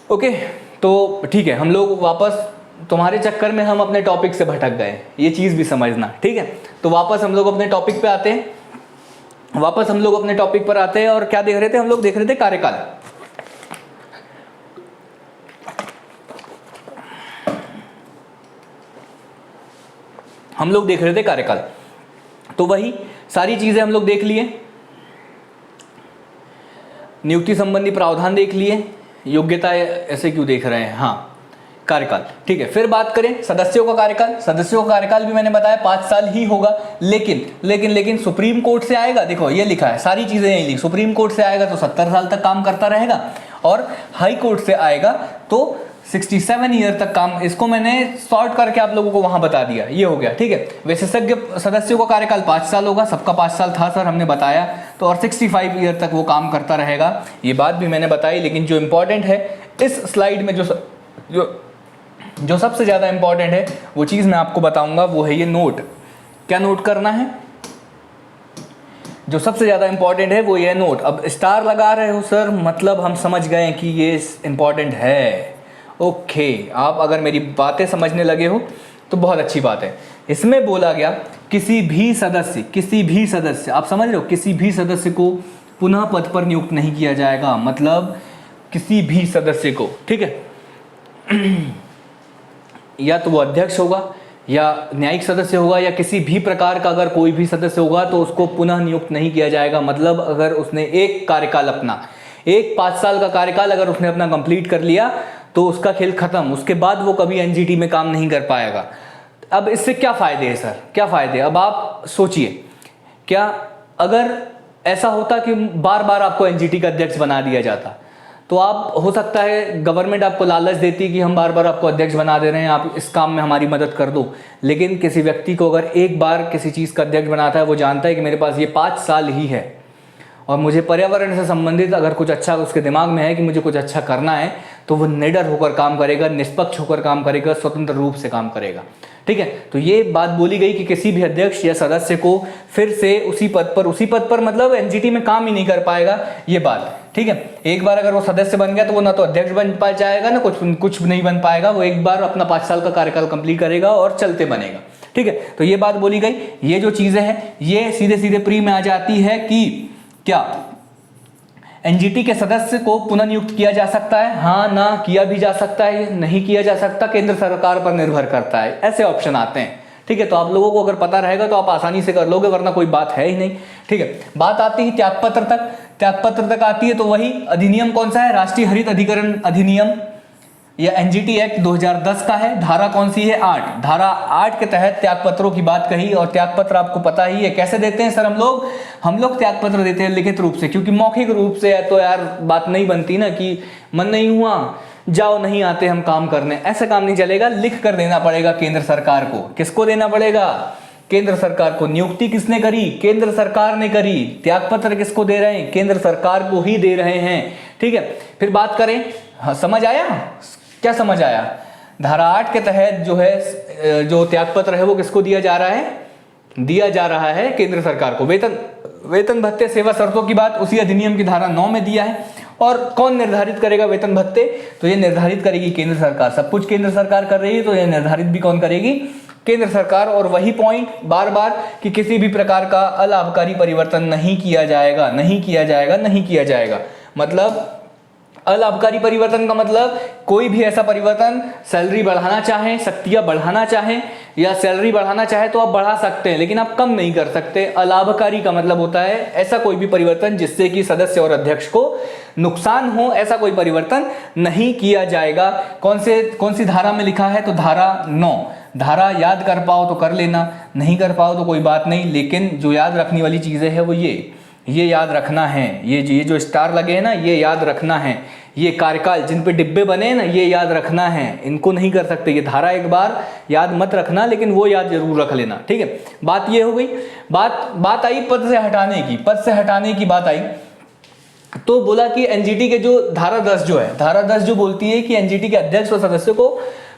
ओके। तो ठीक है, हम लोग वापस, तुम्हारे चक्कर में हम अपने टॉपिक से भटक गए, ये चीज़ भी समझना, ठीक है। तो वापस हम लोग अपने टॉपिक पे आते हैं, वापस हम लोग अपने टॉपिक पर आते हैं। और क्या देख रहे थे हम लोग? देख रहे थे कार्यकाल। हम लोग देख रहे थे कार्यकाल, तो वही सारी चीजें हम लोग देख लिए, नियुक्ति संबंधी प्रावधान देख लिए, योग्यता ऐसे क्यों देख रहे हैं, हाँ कार्यकाल, ठीक है। फिर बात करें सदस्यों का कार्यकाल। सदस्यों का कार्यकाल भी मैंने बताया 5 साल ही होगा, लेकिन सुप्रीम कोर्ट से आएगा, देखो ये लिखा है, सारी चीजें यही लिखी, सुप्रीम कोर्ट से आएगा तो 70 साल तक काम करता रहेगा, और हाई कोर्ट से आएगा तो 67 ईयर तक काम। इसको मैंने सॉर्ट करके आप लोगों को वहां बता दिया, ये हो गया, ठीक है। विशेषज्ञ सदस्यों का कार्यकाल 5 साल होगा, सबका 5 साल था सर, हमने बताया, तो और 65 ईयर तक वो काम करता रहेगा, ये बात भी मैंने बताई। लेकिन जो इंपॉर्टेंट है इस स्लाइड में, जो सबसे ज़्यादा इंपॉर्टेंट है वो चीज़ मैं आपको बताऊंगा, वो है ये नोट। क्या नोट करना है? जो सबसे ज़्यादा इंपॉर्टेंट है वो ये नोट। अब स्टार लगा रहे हो सर, मतलब हम समझ गए कि ये इंपॉर्टेंट है, ओके। आप अगर मेरी बातें समझने लगे हो तो बहुत अच्छी बात है। इसमें बोला गया किसी भी सदस्य, आप समझ रहे हो, किसी भी सदस्य को पुनः पद पर नियुक्त नहीं किया जाएगा, मतलब किसी भी सदस्य को, ठीक है। या तो वो अध्यक्ष होगा या न्यायिक सदस्य होगा या किसी भी प्रकार का अगर कोई भी सदस्य होगा तो उसको पुनः नियुक्त नहीं किया जाएगा। मतलब अगर उसने एक कार्यकाल अपना, एक 5 साल का कार्यकाल अगर उसने अपना कंप्लीट कर लिया तो उसका खेल खत्म, उसके बाद वो कभी एनजीटी में काम नहीं कर पाएगा। अब इससे क्या फायदे हैं सर, क्या फायदे? अब आप सोचिए, क्या अगर ऐसा होता कि बार बार आपको एनजीटी का अध्यक्ष बना दिया जाता, तो आप, हो सकता है गवर्नमेंट आपको लालच देती कि हम बार बार आपको अध्यक्ष बना दे रहे हैं, आप इस काम में हमारी मदद कर दो। लेकिन किसी व्यक्ति को अगर एक बार किसी चीज़ का अध्यक्ष बनाता है, वो जानता है कि मेरे पास ये 5 साल ही है, और मुझे पर्यावरण से संबंधित अगर कुछ अच्छा उसके दिमाग में है कि मुझे कुछ अच्छा करना है, तो वो निडर होकर काम करेगा, निष्पक्ष होकर काम करेगा, स्वतंत्र रूप से काम करेगा। ठीक है, तो ये बात बोली गई कि किसी भी अध्यक्ष या सदस्य को फिर से उसी पद पर मतलब एनजीटी में काम ही नहीं कर पाएगा, ये बात। ठीक है, एक बार अगर वो सदस्य बन गया तो वो ना तो अध्यक्ष बन पा जाएगा, ना कुछ नहीं बन पाएगा। वो एक बार अपना 5 साल का कार्यकाल कंप्लीट करेगा और चलते बनेगा। ठीक है, तो ये बात बोली गई। ये जो चीजें हैं ये सीधे सीधे प्री में आ जाती है कि क्या एनजीटी के सदस्य को पुनः नियुक्त किया जा सकता है, हाँ ना, किया भी जा सकता है, नहीं किया जा सकता, केंद्र सरकार पर निर्भर करता है, ऐसे ऑप्शन आते हैं। ठीक है, तो आप लोगों को अगर पता रहेगा तो आप आसानी से कर लोगे, वरना कोई बात है ही नहीं। ठीक है, बात आती है त्यागपत्र तक। त्यागपत्र तक आती है तो वही अधिनियम कौन सा है, राष्ट्रीय हरित अधिकरण अधिनियम या एनजीटी एक्ट 2010 का है। धारा कौन सी है, 8। धारा 8 के तहत त्यागपत्रों की बात कही, और त्यागपत्र आपको पता ही है कैसे देते हैं सर हम लोग त्यागपत्र देते हैं लिखित रूप से, क्योंकि मौखिक रूप से है तो यार बात नहीं बनती ना कि मन नहीं हुआ जाओ, नहीं आते हम काम करने, ऐसा काम नहीं चलेगा। लिख कर देना पड़ेगा केंद्र सरकार को। किसको देना पड़ेगा, केंद्र सरकार को। नियुक्ति किसने करी, केंद्र सरकार ने करी। त्यागपत्र किसको दे रहे हैं, केंद्र सरकार को ही दे रहे हैं। ठीक है, फिर बात करें, हाँ समझ आया, क्या समझ आया। धारा 8 के तहत जो है जो त्यागपत्र है वो किसको दिया जा रहा है, दिया जा रहा है केंद्र सरकार को। वेतन भत्ते सेवा शर्तों की बात उसी अधिनियम की धारा 9 में दिया है। और कौन निर्धारित करेगा वेतन भत्ते, तो ये निर्धारित करेगी केंद्र सरकार। सब कुछ केंद्र सरकार कर रही है तो ये निर्धारित भी कौन करेगी, केंद्र सरकार। और वही पॉइंट बार बार कि किसी भी प्रकार का अलाभकारी परिवर्तन नहीं किया जाएगा, नहीं किया जाएगा, नहीं किया जाएगा। मतलब अलाभकारी परिवर्तन का मतलब कोई भी ऐसा परिवर्तन, सैलरी बढ़ाना चाहे, शक्तियां बढ़ाना चाहे या सैलरी बढ़ाना चाहे तो आप बढ़ा सकते हैं, लेकिन आप कम नहीं कर सकते। अलाभकारी का मतलब होता है ऐसा कोई भी परिवर्तन जिससे कि सदस्य और अध्यक्ष को नुकसान हो, ऐसा कोई परिवर्तन नहीं किया जाएगा। कौन सी धारा में लिखा है, तो धारा 9। धारा याद कर पाओ तो कर लेना, नहीं कर पाओ तो कोई बात नहीं, लेकिन जो याद रखने वाली चीजें हैं वो ये याद रखना है। ये जो स्टार लगे हैं ना, ये याद रखना है। ये कार्यकाल जिन पे डिब्बे बने हैं ना, ये याद रखना है, इनको नहीं कर सकते। ये धारा एक बार याद मत रखना, लेकिन वो याद जरूर रख लेना। ठीक है, बात ये हो गई। बात आई पद से हटाने की। पद से हटाने की बात आई तो बोला कि एनजीटी के जो धारा 10 जो है, धारा 10 जो बोलती है कि एनजीटी के अध्यक्ष और सदस्यों को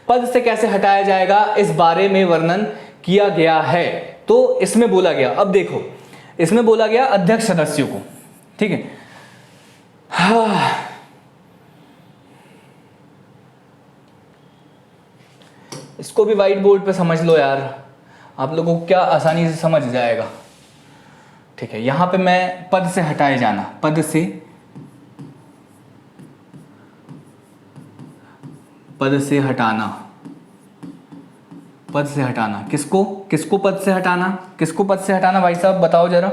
पद से कैसे हटाया जाएगा, इस बारे में वर्णन किया गया है। तो इसमें बोला गया, अब देखो इसमें बोला गया अध्यक्ष सदस्यों को। ठीक है, हाँ इसको भी व्हाइट बोर्ड पे समझ लो यार, आप लोगों को क्या आसानी से समझ जाएगा। ठीक है, यहां पे मैं पद से हटाए जाना, पद से हटाना, पद से हटाना। किसको पद से हटाना, किसको पद से हटाना भाई साहब बताओ जरा।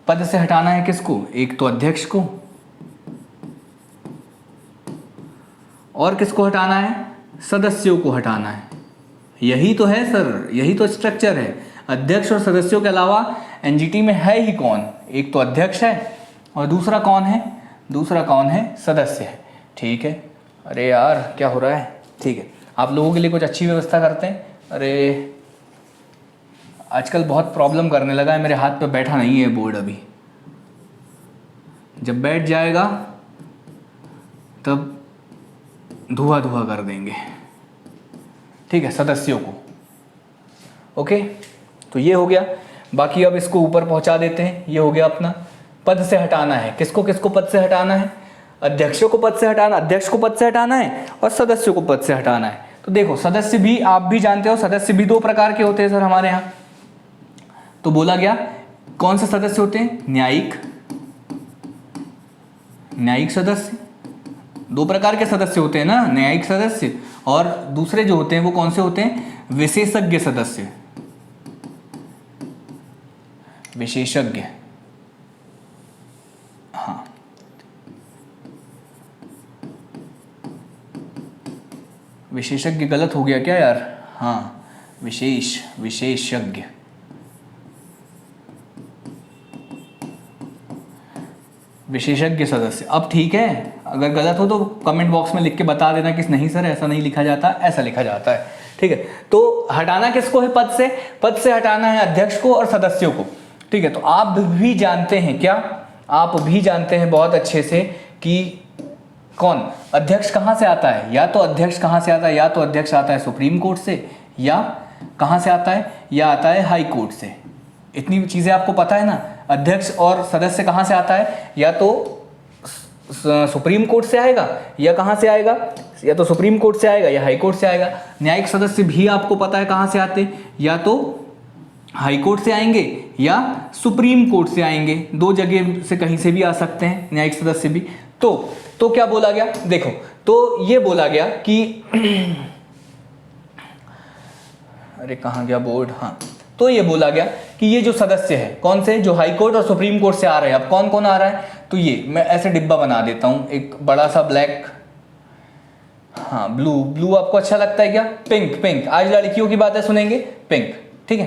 पद से हटाना है किसको, एक तो अध्यक्ष को, और किसको हटाना है, सदस्यों को हटाना है। यही तो है सर, यही तो स्ट्रक्चर है। अध्यक्ष और सदस्यों के अलावा एनजीटी में है ही कौन, एक तो अध्यक्ष है और दूसरा कौन है, सदस्य है। ठीक है, अरे यार क्या हो रहा है। ठीक है, आप लोगों के लिए कुछ अच्छी व्यवस्था करते हैं। अरे आजकल बहुत प्रॉब्लम करने लगा है, मेरे हाथ पे बैठा नहीं है बोर्ड अभी, जब बैठ जाएगा तब धुआं कर देंगे। ठीक है, सदस्यों को। ओके, तो ये हो गया। बाकी अब इसको ऊपर पहुंचा देते हैं। ये हो गया अपना पद से हटाना है। किसको पद से हटाना है, अध्यक्षों को पद से हटाना, अध्यक्ष को पद से हटाना है और सदस्यों को पद से हटाना है। तो देखो सदस्य भी आप भी जानते हो, सदस्य भी 2 प्रकार के होते हैं सर हमारे यहाँ। तो बोला गया कौन से सदस्य होते हैं, न्यायिक सदस्य। 2 प्रकार के सदस्य होते हैं ना, न्यायिक सदस्य, और दूसरे जो होते हैं वो कौन से होते हैं, विशेषज्ञ सदस्य। विशेषज्ञ, हाँ विशेषज्ञ गलत हो गया क्या यार, हाँ विशेषज्ञ। विशेषज्ञ सदस्य। अब ठीक है, अगर गलत हो तो कमेंट बॉक्स में लिख के बता देना कि नहीं सर ऐसा नहीं लिखा जाता, ऐसा लिखा जाता है। ठीक है, तो हटाना किसको है, पद से हटाना है अध्यक्ष को और सदस्यों को। ठीक है, तो आप भी जानते हैं क्या, आप भी जानते हैं बहुत अच्छे से कि कौन अध्यक्ष कहाँ से आता है, या तो अध्यक्ष कहाँ से आता है, या तो अध्यक्ष आता है सुप्रीम कोर्ट से, या कहाँ से आता है, या आता है हाई कोर्ट से। इतनी चीज़ें आपको पता है ना। अध्यक्ष और सदस्य कहाँ से आता है, या तो सुप्रीम कोर्ट से आएगा, या कहाँ से आएगा, या तो सुप्रीम कोर्ट से आएगा या हाई कोर्ट से आएगा। न्यायिक सदस्य भी आपको पता है कहाँ से आते, या तो हाई कोर्ट से आएंगे या सुप्रीम कोर्ट से आएंगे। दो जगह से कहीं से भी आ सकते हैं न्यायिक सदस्य भी। तो क्या बोला गया, देखो, तो ये बोला गया कि अरे कहाँ गया बोर्ड, हाँ, तो ये बोला गया कि ये जो सदस्य है कौन से, जो हाई कोर्ट और सुप्रीम कोर्ट से आ रहे हैं। अब कौन कौन आ रहा है, तो ये मैं ऐसे डिब्बा बना देता हूँ, एक बड़ा सा ब्लैक, हाँ ब्लू आपको अच्छा लगता है क्या, पिंक, आज लड़कियों की बातें सुनेंगे, पिंक, ठीक है,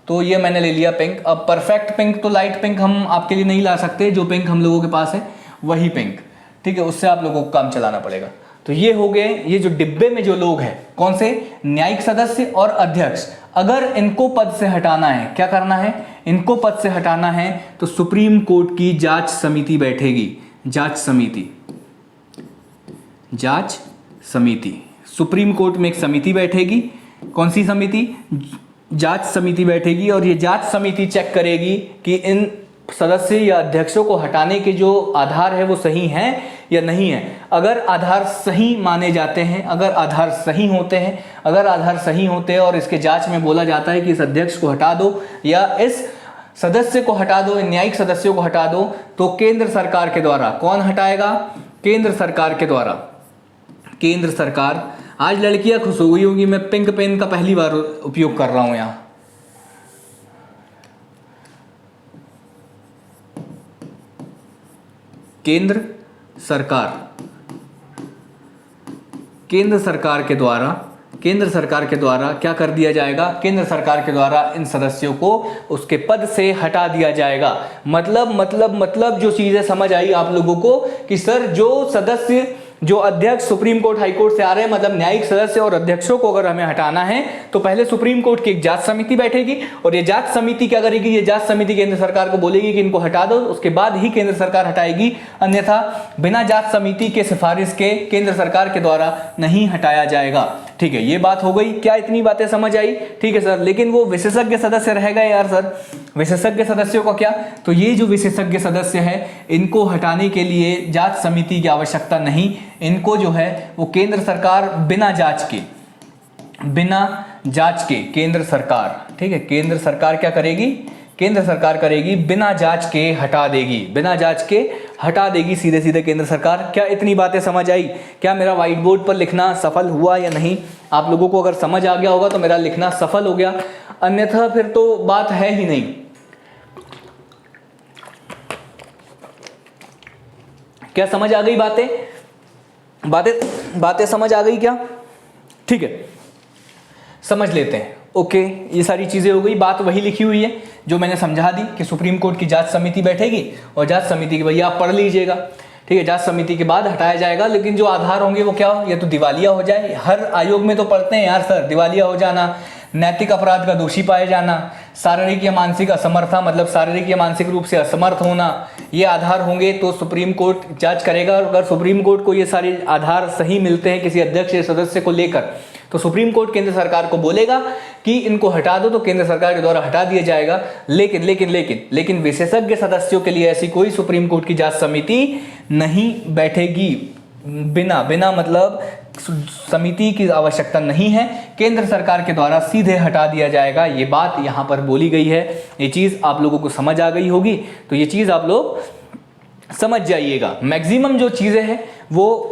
तो ये मैंने ले लिया पिंक। अब परफेक्ट पिंक तो लाइट पिंक हम आपके लिए नहीं ला सकते, जो पिंक हम लोगों के पास है वही पिंक, ठीक है, उससे आप लोगों को काम चलाना पड़ेगा। तो ये हो गए, ये जो डिब्बे में जो लोग हैं कौन से, न्यायिक सदस्य और अध्यक्ष। अगर इनको पद से हटाना है, क्या करना है, इनको पद से हटाना है, तो सुप्रीम कोर्ट की जांच समिति बैठेगी, जांच समिति, सुप्रीम कोर्ट में एक समिति बैठेगी। कौन सी समिति, जांच समिति बैठेगी, और ये जांच समिति चेक करेगी कि इन सदस्य या अध्यक्षों को हटाने के जो आधार है वो सही हैं या नहीं है। अगर आधार सही माने जाते हैं, अगर आधार सही होते हैं और इसके जांच में बोला जाता है कि इस अध्यक्ष को हटा दो या इस सदस्य को हटा दो, इन न्यायिक सदस्यों को हटा दो, तो केंद्र सरकार के द्वारा, कौन हटाएगा, केंद्र सरकार के द्वारा, केंद्र सरकार। आज लड़कियां खुश हो गई होंगी, मैं पिंक पेन का पहली बार उपयोग कर रहा हूं यहां। केंद्र सरकार के द्वारा क्या कर दिया जाएगा, केंद्र सरकार के द्वारा इन सदस्यों को उसके पद से हटा दिया जाएगा। मतलब जो चीजें समझ आई आप लोगों को कि सर जो सदस्य, जो अध्यक्ष सुप्रीम कोर्ट हाई कोर्ट से आ रहे हैं, मतलब न्यायिक सदस्य और अध्यक्षों को अगर हमें हटाना है तो पहले सुप्रीम कोर्ट की एक जांच समिति बैठेगी, और ये जांच समिति क्या करेगी, ये जांच समिति केंद्र सरकार को बोलेगी कि इनको हटा दो, उसके बाद ही केंद्र सरकार हटाएगी, अन्यथा बिना जांच समिति के सिफारिश के केंद्र सरकार के द्वारा नहीं हटाया जाएगा। ठीक है, ये बात हो गई, क्या इतनी बातें समझ आई, ठीक है सर। लेकिन वो विशेषज्ञ सदस्य रह गए यार सर, विशेषज्ञ सदस्यों का क्या, तो ये जो विशेषज्ञ सदस्य है इनको हटाने के लिए जांच समिति की आवश्यकता नहीं, इनको जो है वो केंद्र सरकार बिना जांच के केंद्र सरकार, ठीक है, केंद्र सरकार क्या करेगी, केंद्र सरकार करेगी बिना जांच के हटा देगी, सीधे केंद्र सरकार। क्या इतनी बातें समझ आई, क्या मेरा व्हाइट बोर्ड पर लिखना सफल हुआ या नहीं, आप लोगों को अगर समझ आ गया होगा तो मेरा लिखना सफल हो गया, अन्यथा फिर तो बात है ही नहीं। क्या समझ आ गई बातें समझ आ गई क्या, ठीक है, समझ लेते हैं। ओके, ये सारी चीजें हो गई, बात वही लिखी हुई है जो मैंने समझा दी कि सुप्रीम कोर्ट की जांच समिति बैठेगी, और जांच समिति के भैया आप पढ़ लीजिएगा, ठीक है, जांच समिति के बाद हटाया जाएगा। लेकिन जो आधार होंगे वो क्या, या तो दिवालिया हो जाए, हर आयोग में तो पढ़ते हैं यार सर, दिवालिया हो जाना, नैतिक अपराध का दोषी पाए जाना, शारीरिक या मानसिक असमर्था, मतलब शारीरिक या मानसिक रूप से असमर्थ होना, ये आधार होंगे तो सुप्रीम कोर्ट जांच करेगा। और अगर सुप्रीम कोर्ट को ये सारे आधार सही मिलते हैं किसी अध्यक्ष या सदस्य को लेकर, तो सुप्रीम कोर्ट केंद्र सरकार को बोलेगा कि इनको हटा दो, तो केंद्र सरकार के द्वारा हटा दिया जाएगा। लेकिन विशेषज्ञ सदस्यों के लिए ऐसी कोई सुप्रीम कोर्ट की जांच समिति नहीं बैठेगी, बिना मतलब समिति की आवश्यकता नहीं है, केंद्र सरकार के द्वारा सीधे हटा दिया जाएगा। ये बात यहाँ पर बोली गई है, ये चीज़ आप लोगों को समझ आ गई होगी, तो ये चीज़ आप लोग समझ जाइएगा। मैक्सिमम जो चीज़ें हैं वो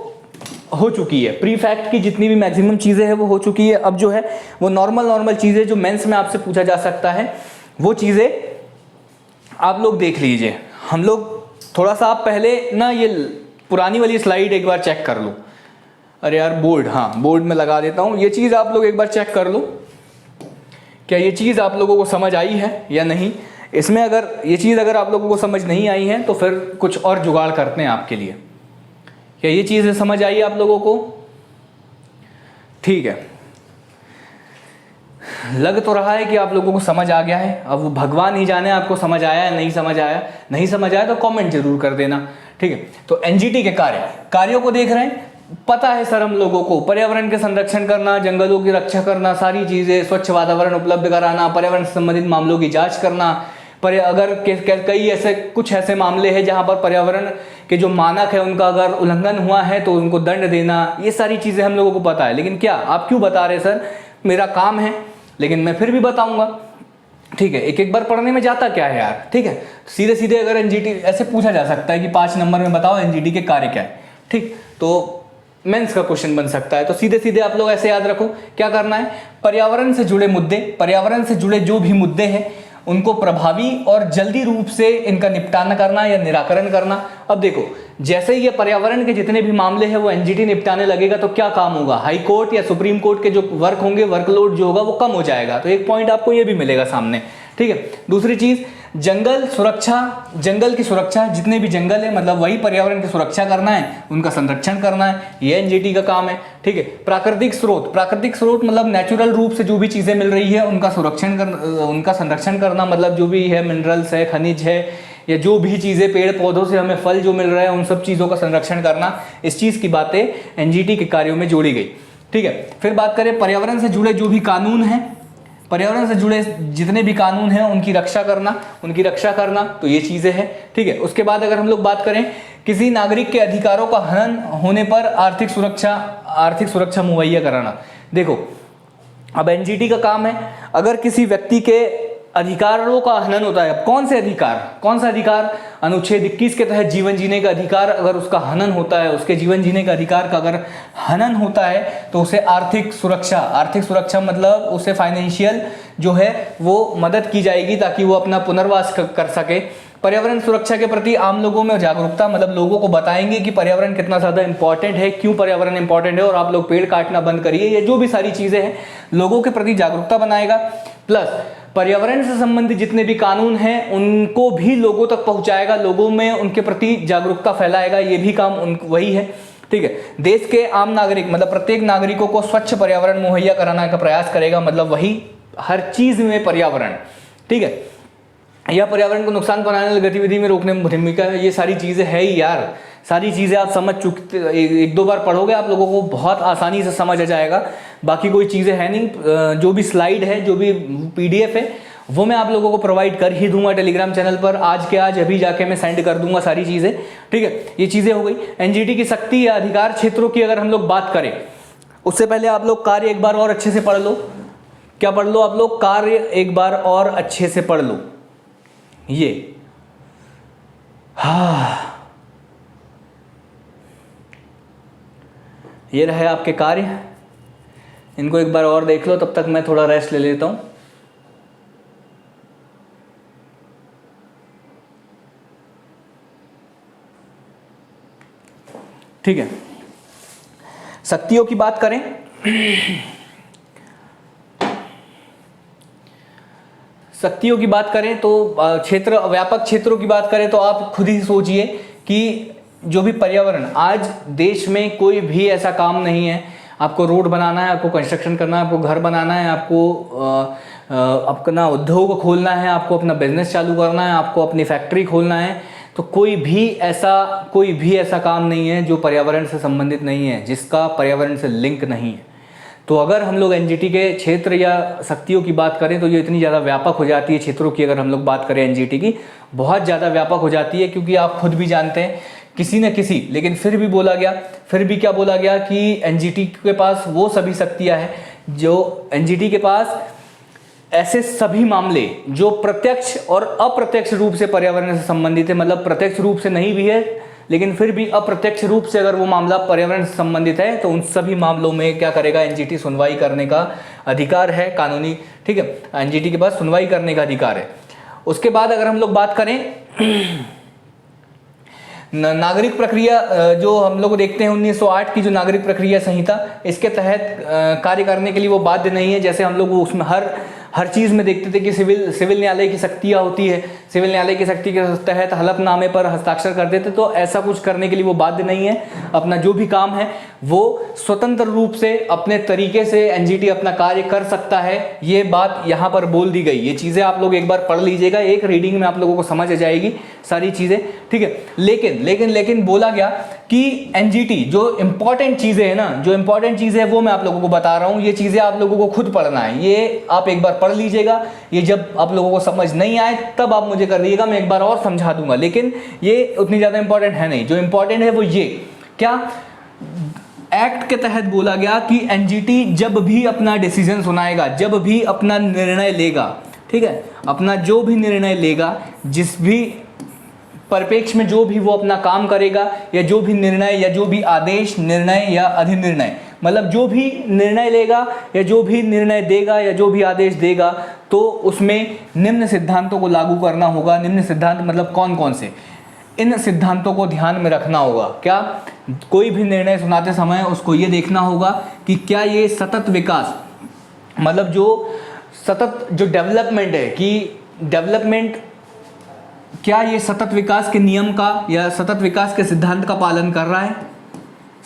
हो चुकी है, प्री फैक्ट की जितनी भी मैक्सिमम चीज़ें हैं वो हो चुकी है। अब जो है वो नॉर्मल चीज़ें जो मेंस में आपसे पूछा जा सकता है वो चीज़ें आप लोग देख लीजिए। हम लोग थोड़ा सा, आप पहले ना ये पुरानी वाली स्लाइड एक बार चेक कर लो। अरे यार बोर्ड, हाँ बोर्ड में लगा देता हूँ, ये चीज़ आप लोग एक बार चेक कर लो, क्या ये चीज़ आप लोगों को समझ आई है या नहीं। इसमें अगर ये चीज़ अगर आप लोगों को समझ नहीं आई है तो फिर कुछ और जुगाड़ करते हैं आपके लिए। क्या ये चीज़ समझ आई आप लोगों को, ठीक है। लग तो रहा है कि आप लोगों को समझ आ गया है। अब वो भगवान ही जाने आपको समझ आया है नहीं समझ आया। नहीं समझ आया तो कमेंट जरूर कर देना, ठीक है। तो एनजीटी के कार्यों को देख रहे हैं, पता है सर हम लोगों को, पर्यावरण के संरक्षण करना, जंगलों की रक्षा करना, सारी चीजें, स्वच्छ वातावरण उपलब्ध कराना, पर्यावरण से संबंधित मामलों की जांच करना, पर अगर कई ऐसे कुछ ऐसे मामले हैं जहां पर पर्यावरण के जो मानक है उनका अगर उल्लंघन हुआ है तो उनको दंड देना, ये सारी चीजें हम लोगों को पता है। लेकिन क्या आप क्यों बता रहे सर, मेरा काम है, लेकिन मैं फिर भी बताऊंगा, ठीक है। एक एक बार पढ़ने में जाता क्या है यार, ठीक है। सीधे सीधे अगर एनजीटी ऐसे पूछा जा सकता है कि 5 नंबर में बताओ एनजीटी के कार्य क्या है, ठीक, तो मेंस का क्वेश्चन बन सकता है। तो सीधे सीधे आप लोग ऐसे याद रखो, क्या करना है, पर्यावरण से जुड़े मुद्दे, पर्यावरण से जुड़े जो भी मुद्दे हैं उनको प्रभावी और जल्दी रूप से इनका निपटान करना या निराकरण करना। अब देखो, जैसे ये पर्यावरण के जितने भी मामले हैं वो एनजीटी निपटाने लगेगा तो क्या काम होगा, हाई कोर्ट या सुप्रीम कोर्ट के जो वर्क होंगे, वर्कलोड जो होगा वो कम हो जाएगा। तो एक पॉइंट आपको ये भी मिलेगा सामने, ठीक है। दूसरी चीज, जंगल सुरक्षा, जंगल की सुरक्षा, जितने भी जंगल है मतलब वही पर्यावरण की सुरक्षा करना है, उनका संरक्षण करना है, ये एनजीटी का काम है, ठीक है। प्राकृतिक स्रोत मतलब नेचुरल रूप से जो भी चीजें मिल रही है उनका उनका संरक्षण करना, मतलब जो भी है मिनरल्स है, खनिज है, या जो भी चीजें पेड़ पौधों से हमें फल जो मिल रहा है उन सब चीजों का संरक्षण करना, इस चीज की बातें एनजीटी के कार्यों में जोड़ी गई, ठीक है। फिर बात करें पर्यावरण से जुड़े जो भी कानून हैं, पर्यावरण से जुड़े जितने भी कानून हैं उनकी रक्षा करना, तो ये चीजें हैं, ठीक है। उसके बाद अगर हम लोग बात करें किसी नागरिक के अधिकारों का हनन होने पर आर्थिक सुरक्षा मुहैया कराना। देखो, अब एनजीटी का काम है, अगर किसी व्यक्ति के अधिकारों का हनन होता है, कौन सा अधिकार, अनुच्छेद 21 के तहत जीवन जीने का अधिकार अगर उसका हनन होता है, उसके जीवन जीने का अधिकार का अगर हनन होता है तो उसे आर्थिक सुरक्षा मतलब उसे फाइनेंशियल जो है वो मदद की जाएगी ताकि वो अपना पुनर्वास कर सके। पर्यावरण सुरक्षा के प्रति आम लोगों में जागरूकता, मतलब लोगों को बताएंगे कि पर्यावरण कितना ज़्यादा इंपॉर्टेंट है, क्यों पर्यावरण इंपॉर्टेंट है और आप लोग पेड़ काटना बंद करिए, ये जो भी सारी चीज़ें हैं लोगों के प्रति जागरूकता बनाएगा। प्लस पर्यावरण से संबंधित जितने भी कानून हैं उनको भी लोगों तक पहुंचाएगा, लोगों में उनके प्रति जागरूकता फैलाएगा, ये भी काम वही है, ठीक है। देश के आम नागरिक मतलब प्रत्येक नागरिकों को स्वच्छ पर्यावरण मुहैया कराने का प्रयास करेगा, मतलब वही हर चीज में पर्यावरण, ठीक है। यह पर्यावरण को नुकसान पहुंचाने वाली गतिविधि में रोकने में भूमिका, ये सारी चीजें है ही यार, सारी चीजें आप समझ चुके, एक दो बार पढ़ोगे आप लोगों को बहुत आसानी से समझ आ जाएगा। बाकी कोई चीजें है नहीं, जो भी स्लाइड है, जो भी पीडीएफ है वो मैं आप लोगों को प्रोवाइड कर ही दूंगा टेलीग्राम चैनल पर, आज के आज अभी जाके मैं सेंड कर दूंगा सारी चीजें, ठीक है। ये चीजें हो गई। एनजीटी की शक्ति या अधिकार क्षेत्रों की अगर हम लोग बात करें, उससे पहले आप लोग कार्य एक बार और अच्छे से पढ़ लो। क्या पढ़ लो आप लोग, कार्य एक बार और अच्छे से पढ़ लो। ये रहे आपके कार्य, इनको एक बार और देख लो, तब तक मैं थोड़ा रेस्ट ले लेता हूं। ठीक है, शक्तियों की बात करें तो क्षेत्र, व्यापक क्षेत्रों की बात करें तो आप खुद ही सोचिए कि जो भी पर्यावरण, आज देश में कोई भी ऐसा काम नहीं है, आपको रोड बनाना है, आपको कंस्ट्रक्शन करना है, आपको घर बनाना है, आपको अपना उद्योग खोलना है, आपको अपना बिजनेस चालू करना है, आपको अपनी फैक्ट्री खोलना है, तो कोई भी ऐसा काम नहीं है जो पर्यावरण से संबंधित नहीं है, जिसका पर्यावरण से लिंक नहीं है। तो अगर हम लोग एनजीटी के क्षेत्र या शक्तियों की बात करें तो ये इतनी ज़्यादा व्यापक हो जाती है, क्षेत्रों की अगर हम लोग बात करें एनजीटी की बहुत ज़्यादा व्यापक हो जाती है, क्योंकि आप खुद भी जानते हैं किसी न किसी, लेकिन फिर भी क्या बोला गया कि एनजीटी के पास वो सभी शक्तियाँ हैं, जो एनजीटी के पास ऐसे सभी मामले जो प्रत्यक्ष और अप्रत्यक्ष रूप से पर्यावरण से संबंधित है, मतलब प्रत्यक्ष रूप से नहीं भी है लेकिन फिर भी अप्रत्यक्ष रूप से अगर वो मामला पर्यावरण से संबंधित है तो उन सभी मामलों में क्या करेगा एनजीटी, सुनवाई करने का अधिकार है कानूनी, ठीक है। एनजीटी के पास सुनवाई करने का अधिकार है। उसके बाद अगर हम लोग बात करें नागरिक प्रक्रिया, जो हम लोग देखते हैं 1908 की जो नागरिक प्रक्रिया संहिता, इसके तहत कार्य करने के लिए वो बाध्य नहीं है। जैसे हम लोग उसमें हर चीज़ में देखते थे कि सिविल न्यायालय की शक्तियाँ होती है, सिविल न्यायालय की शक्ति के तहत हलफनामे पर हस्ताक्षर कर देते, तो ऐसा कुछ करने के लिए वो बाध्य नहीं है। अपना जो भी काम है वो स्वतंत्र रूप से अपने तरीके से एनजीटी अपना कार्य कर सकता है, ये बात यहाँ पर बोल दी गई। ये चीज़ें आप लोग एक बार पढ़ लीजिएगा, एक रीडिंग में आप लोगों को समझ आ जाएगी सारी चीज़ें, ठीक है। लेकिन बोला गया कि एनजीटी जो इंपॉर्टेंट चीज़ें हैं ना, जो इंपॉर्टेंट चीज़ें हैं वो मैं आप लोगों को बता रहा हूँ, ये चीज़ें आप लोगों को खुद पढ़ना है, ये आप एक बार पढ़ लीजिएगा। ये जब आप लोगों को समझ नहीं आए तब आप मुझे कर दीजिएगा, मैं एक बार और समझा दूंगा, लेकिन ये उतनी ज़्यादा इंपॉर्टेंट है नहीं। जो इंपॉर्टेंट है वो ये, क्या एक्ट के तहत बोला गया कि एनजीटी जब भी अपना डिसीजन सुनाएगा, जब भी अपना निर्णय लेगा, ठीक है, अपना जो भी निर्णय लेगा, जिस भी परिप्रेक्ष्य में जो भी वो अपना काम करेगा, या जो भी निर्णय या जो भी आदेश, निर्णय या अधिनिर्णय, मतलब जो भी निर्णय लेगा या जो भी निर्णय देगा या जो भी आदेश देगा, तो उसमें निम्न सिद्धांतों को लागू करना होगा। निम्न सिद्धांत मतलब कौन कौन से, इन सिद्धांतों को ध्यान में रखना होगा। क्या, कोई भी निर्णय सुनाते समय उसको ये देखना होगा कि क्या ये सतत विकास, मतलब जो सतत जो डेवलपमेंट है, कि डेवलपमेंट क्या ये सतत विकास के नियम का या सतत विकास के सिद्धांत का पालन कर रहा है।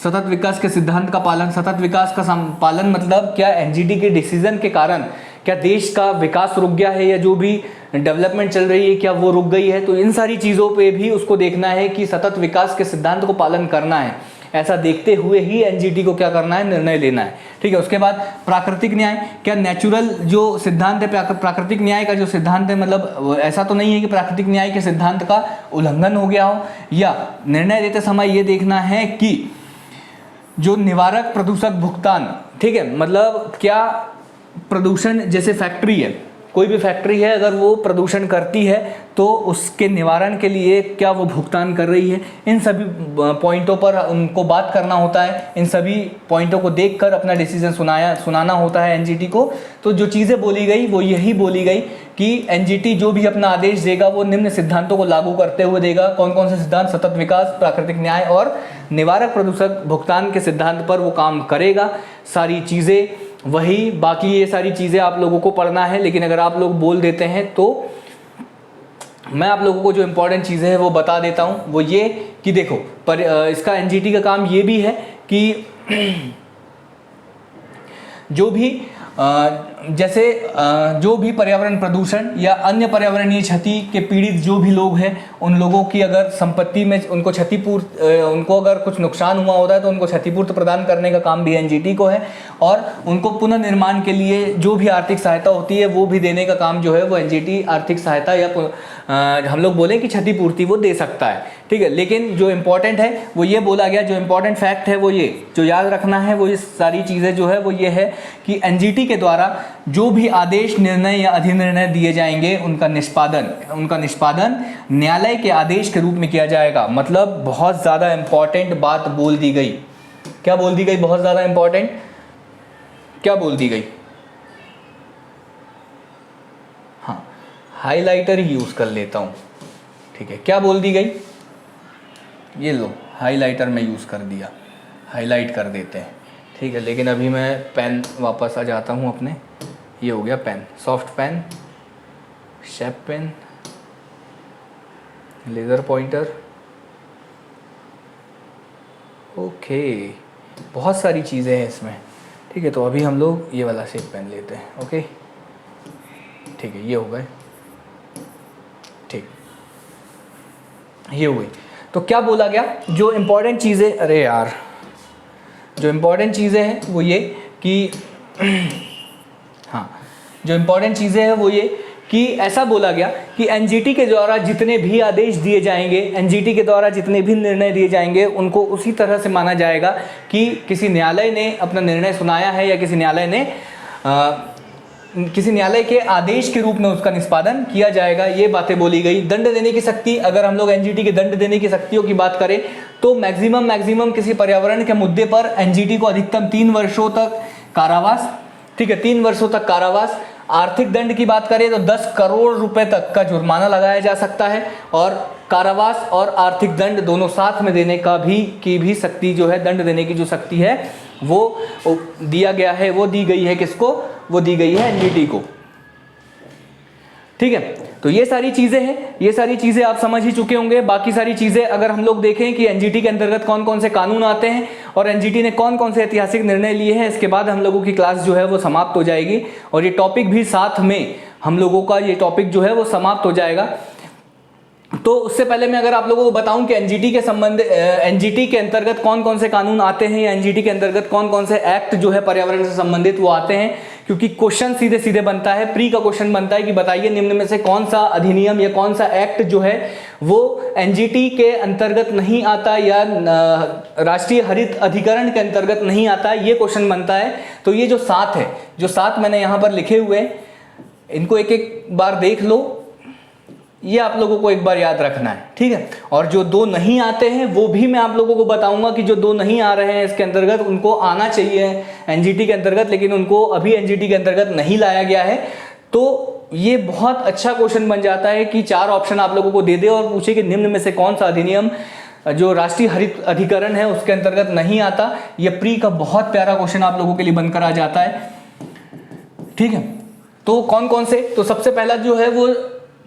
सतत विकास के सिद्धांत का पालन, सतत विकास का पालन मतलब क्या एनजीटी के डिसीजन के कारण क्या देश का विकास रुक गया है, या जो भी डेवलपमेंट चल रही है क्या वो रुक गई है। तो इन सारी चीज़ों पे भी उसको देखना है कि सतत विकास के सिद्धांत को पालन करना है। ऐसा देखते हुए ही एनजीटी को क्या करना है, निर्णय लेना है, ठीक है। उसके बाद प्राकृतिक न्याय, क्या नेचुरल जो सिद्धांत है, प्राकृतिक न्याय का जो सिद्धांत है, मतलब ऐसा तो नहीं है कि प्राकृतिक न्याय के सिद्धांत का उल्लंघन हो गया हो, या निर्णय देते समय ये देखना है कि जो निवारक प्रदूषक भुगतान, ठीक है, मतलब क्या प्रदूषण, जैसे फैक्ट्री है, कोई भी फैक्ट्री है, अगर वो प्रदूषण करती है तो उसके निवारण के लिए क्या वो भुगतान कर रही है। इन सभी पॉइंटों पर उनको बात करना होता है, इन सभी पॉइंटों को देखकर अपना डिसीजन सुनाना होता है एनजीटी को। तो जो चीज़ें बोली गई वो यही बोली गई कि एनजीटी जो भी अपना आदेश देगा वो निम्न सिद्धांतों को लागू करते हुए देगा। कौन कौन से सिद्धांत, सतत विकास, प्राकृतिक न्याय और निवारक प्रदूषक भुगतान के सिद्धांत पर वो काम करेगा। सारी चीज़ें वही, बाकी ये सारी चीज़ें आप लोगों को पढ़ना है, लेकिन अगर आप लोग बोल देते हैं तो मैं आप लोगों को जो इम्पोर्टेंट चीज़ें हैं वो बता देता हूँ। वो ये कि देखो, पर इसका एनजीटी का काम ये भी है कि जो भी जैसे जो भी पर्यावरण प्रदूषण या अन्य पर्यावरणीय क्षति के पीड़ित जो भी लोग हैं, उन लोगों की अगर संपत्ति में उनको उनको अगर कुछ नुकसान हुआ होता है तो उनको क्षतिपूर्ति प्रदान करने का काम भी एनजीटी को है, और उनको पुनर्निर्माण के लिए जो भी आर्थिक सहायता होती है वो भी देने का काम जो है वो एनजीटी आर्थिक सहायता या हम लोग बोलें कि क्षतिपूर्ति वो दे सकता है, ठीक है। लेकिन जो इम्पोर्टेंट है वो ये बोला गया, जो इम्पोर्टेंट फैक्ट है वो ये जो याद रखना है, वो ये सारी चीज़ें जो है वो ये है कि एनजीटी के द्वारा जो भी आदेश, निर्णय या अधिनिर्णय दिए जाएंगे उनका निष्पादन न्यायालय के आदेश के रूप में किया जाएगा। मतलब बहुत ज़्यादा इम्पॉर्टेंट बात बोल दी गई। क्या बोल दी गई? बहुत ज़्यादा इम्पॉर्टेंट क्या बोल दी गई? हाँ, हाइलाइटर ही यूज़ कर लेता हूँ, ठीक है। क्या बोल दी गई? ये लो, हाइलाइटर में यूज़ कर दिया, हाईलाइट कर देते हैं, ठीक है। लेकिन अभी मैं पेन वापस आ जाता हूँ अपने, ये हो गया pen, soft pen, shape pen, laser pointer, okay, बहुत सारी चीज़ें हैं इसमें, ठीक है। तो अभी हम लोग ये वाला शेप पेन लेते हैं, ओके, ठीक है। ये हो गए, ठीक, ये हो गई। तो क्या बोला गया, जो इम्पोर्टेंट चीज़ें, अरे यार, जो इम्पोर्टेंट चीज़ें हैं वो ये कि हाँ, जो इम्पोर्टेंट चीज़ें हैं वो ये कि ऐसा बोला गया कि एनजीटी के द्वारा जितने भी आदेश दिए जाएंगे, एनजीटी के द्वारा जितने भी निर्णय दिए जाएंगे, उनको उसी तरह से माना जाएगा कि किसी न्यायालय ने अपना निर्णय सुनाया है या किसी न्यायालय के आदेश के रूप में उसका निष्पादन किया जाएगा। ये बातें बोली गई। दंड देने की शक्ति, अगर हम लोग एनजीटी के दंड देने की शक्तियों की बात करें तो मैक्सिमम किसी पर्यावरण के मुद्दे पर एनजीटी को अधिकतम 3 वर्षों तक कारावास, ठीक है, 3 वर्षों तक कारावास। आर्थिक दंड की बात करें तो 10 करोड़ रुपए तक का जुर्माना लगाया जा सकता है, और कारावास और आर्थिक दंड दोनों साथ में देने की भी शक्ति जो है, दंड देने की जो शक्ति है वो दिया गया है। वो दी गई है किसको? वो दी गई है एनजीटी को, ठीक है, तो ये सारी चीजें हैं, ये सारी चीजें आप समझ ही चुके होंगे। बाकी सारी चीजें अगर हम लोग देखें कि एनजीटी के अंतर्गत कौन कौन से कानून आते हैं और एनजीटी ने कौन कौन से ऐतिहासिक निर्णय लिए हैं, इसके बाद हम लोगों की क्लास जो है वो समाप्त हो जाएगी और ये टॉपिक भी साथ में हम लोगों का ये टॉपिक जो है वो समाप्त हो जाएगा। तो उससे पहले मैं अगर आप लोगों को बताऊं कि एनजीटी के अंतर्गत कौन कौन से कानून आते हैं या एनजीटी के अंतर्गत कौन कौन से एक्ट जो है पर्यावरण से संबंधित वो आते हैं, क्योंकि क्वेश्चन सीधे सीधे बनता है, प्री का क्वेश्चन बनता है कि बताइए निम्न में से कौन सा अधिनियम या कौन सा एक्ट जो है वो एनजीटी के अंतर्गत नहीं आता या राष्ट्रीय हरित अधिकरण के अंतर्गत नहीं आता, ये क्वेश्चन बनता है। तो ये जो 7 है, जो 7 मैंने यहाँ पर लिखे हुए हैं, इनको एक एक बार देख लो, ये आप लोगों को एक बार याद रखना है, ठीक है। और जो 2 नहीं आते हैं वो भी मैं आप लोगों को बताऊंगा कि जो 2 नहीं आ रहे हैं इसके अंतर्गत, उनको आना चाहिए एनजीटी के अंतर्गत, लेकिन उनको अभी एनजीटी के अंतर्गत नहीं लाया गया है। तो ये बहुत अच्छा क्वेश्चन बन जाता है कि 4 ऑप्शन आप लोगों को दे दे और पूछे कि निम्न में से कौन सा अधिनियम जो राष्ट्रीय हरित अधिकरण है उसके अंतर्गत नहीं आता। ये प्री का बहुत प्यारा क्वेश्चन आप लोगों के लिए बनकर आ जाता है, ठीक है। तो कौन कौन से, तो सबसे पहला जो है वो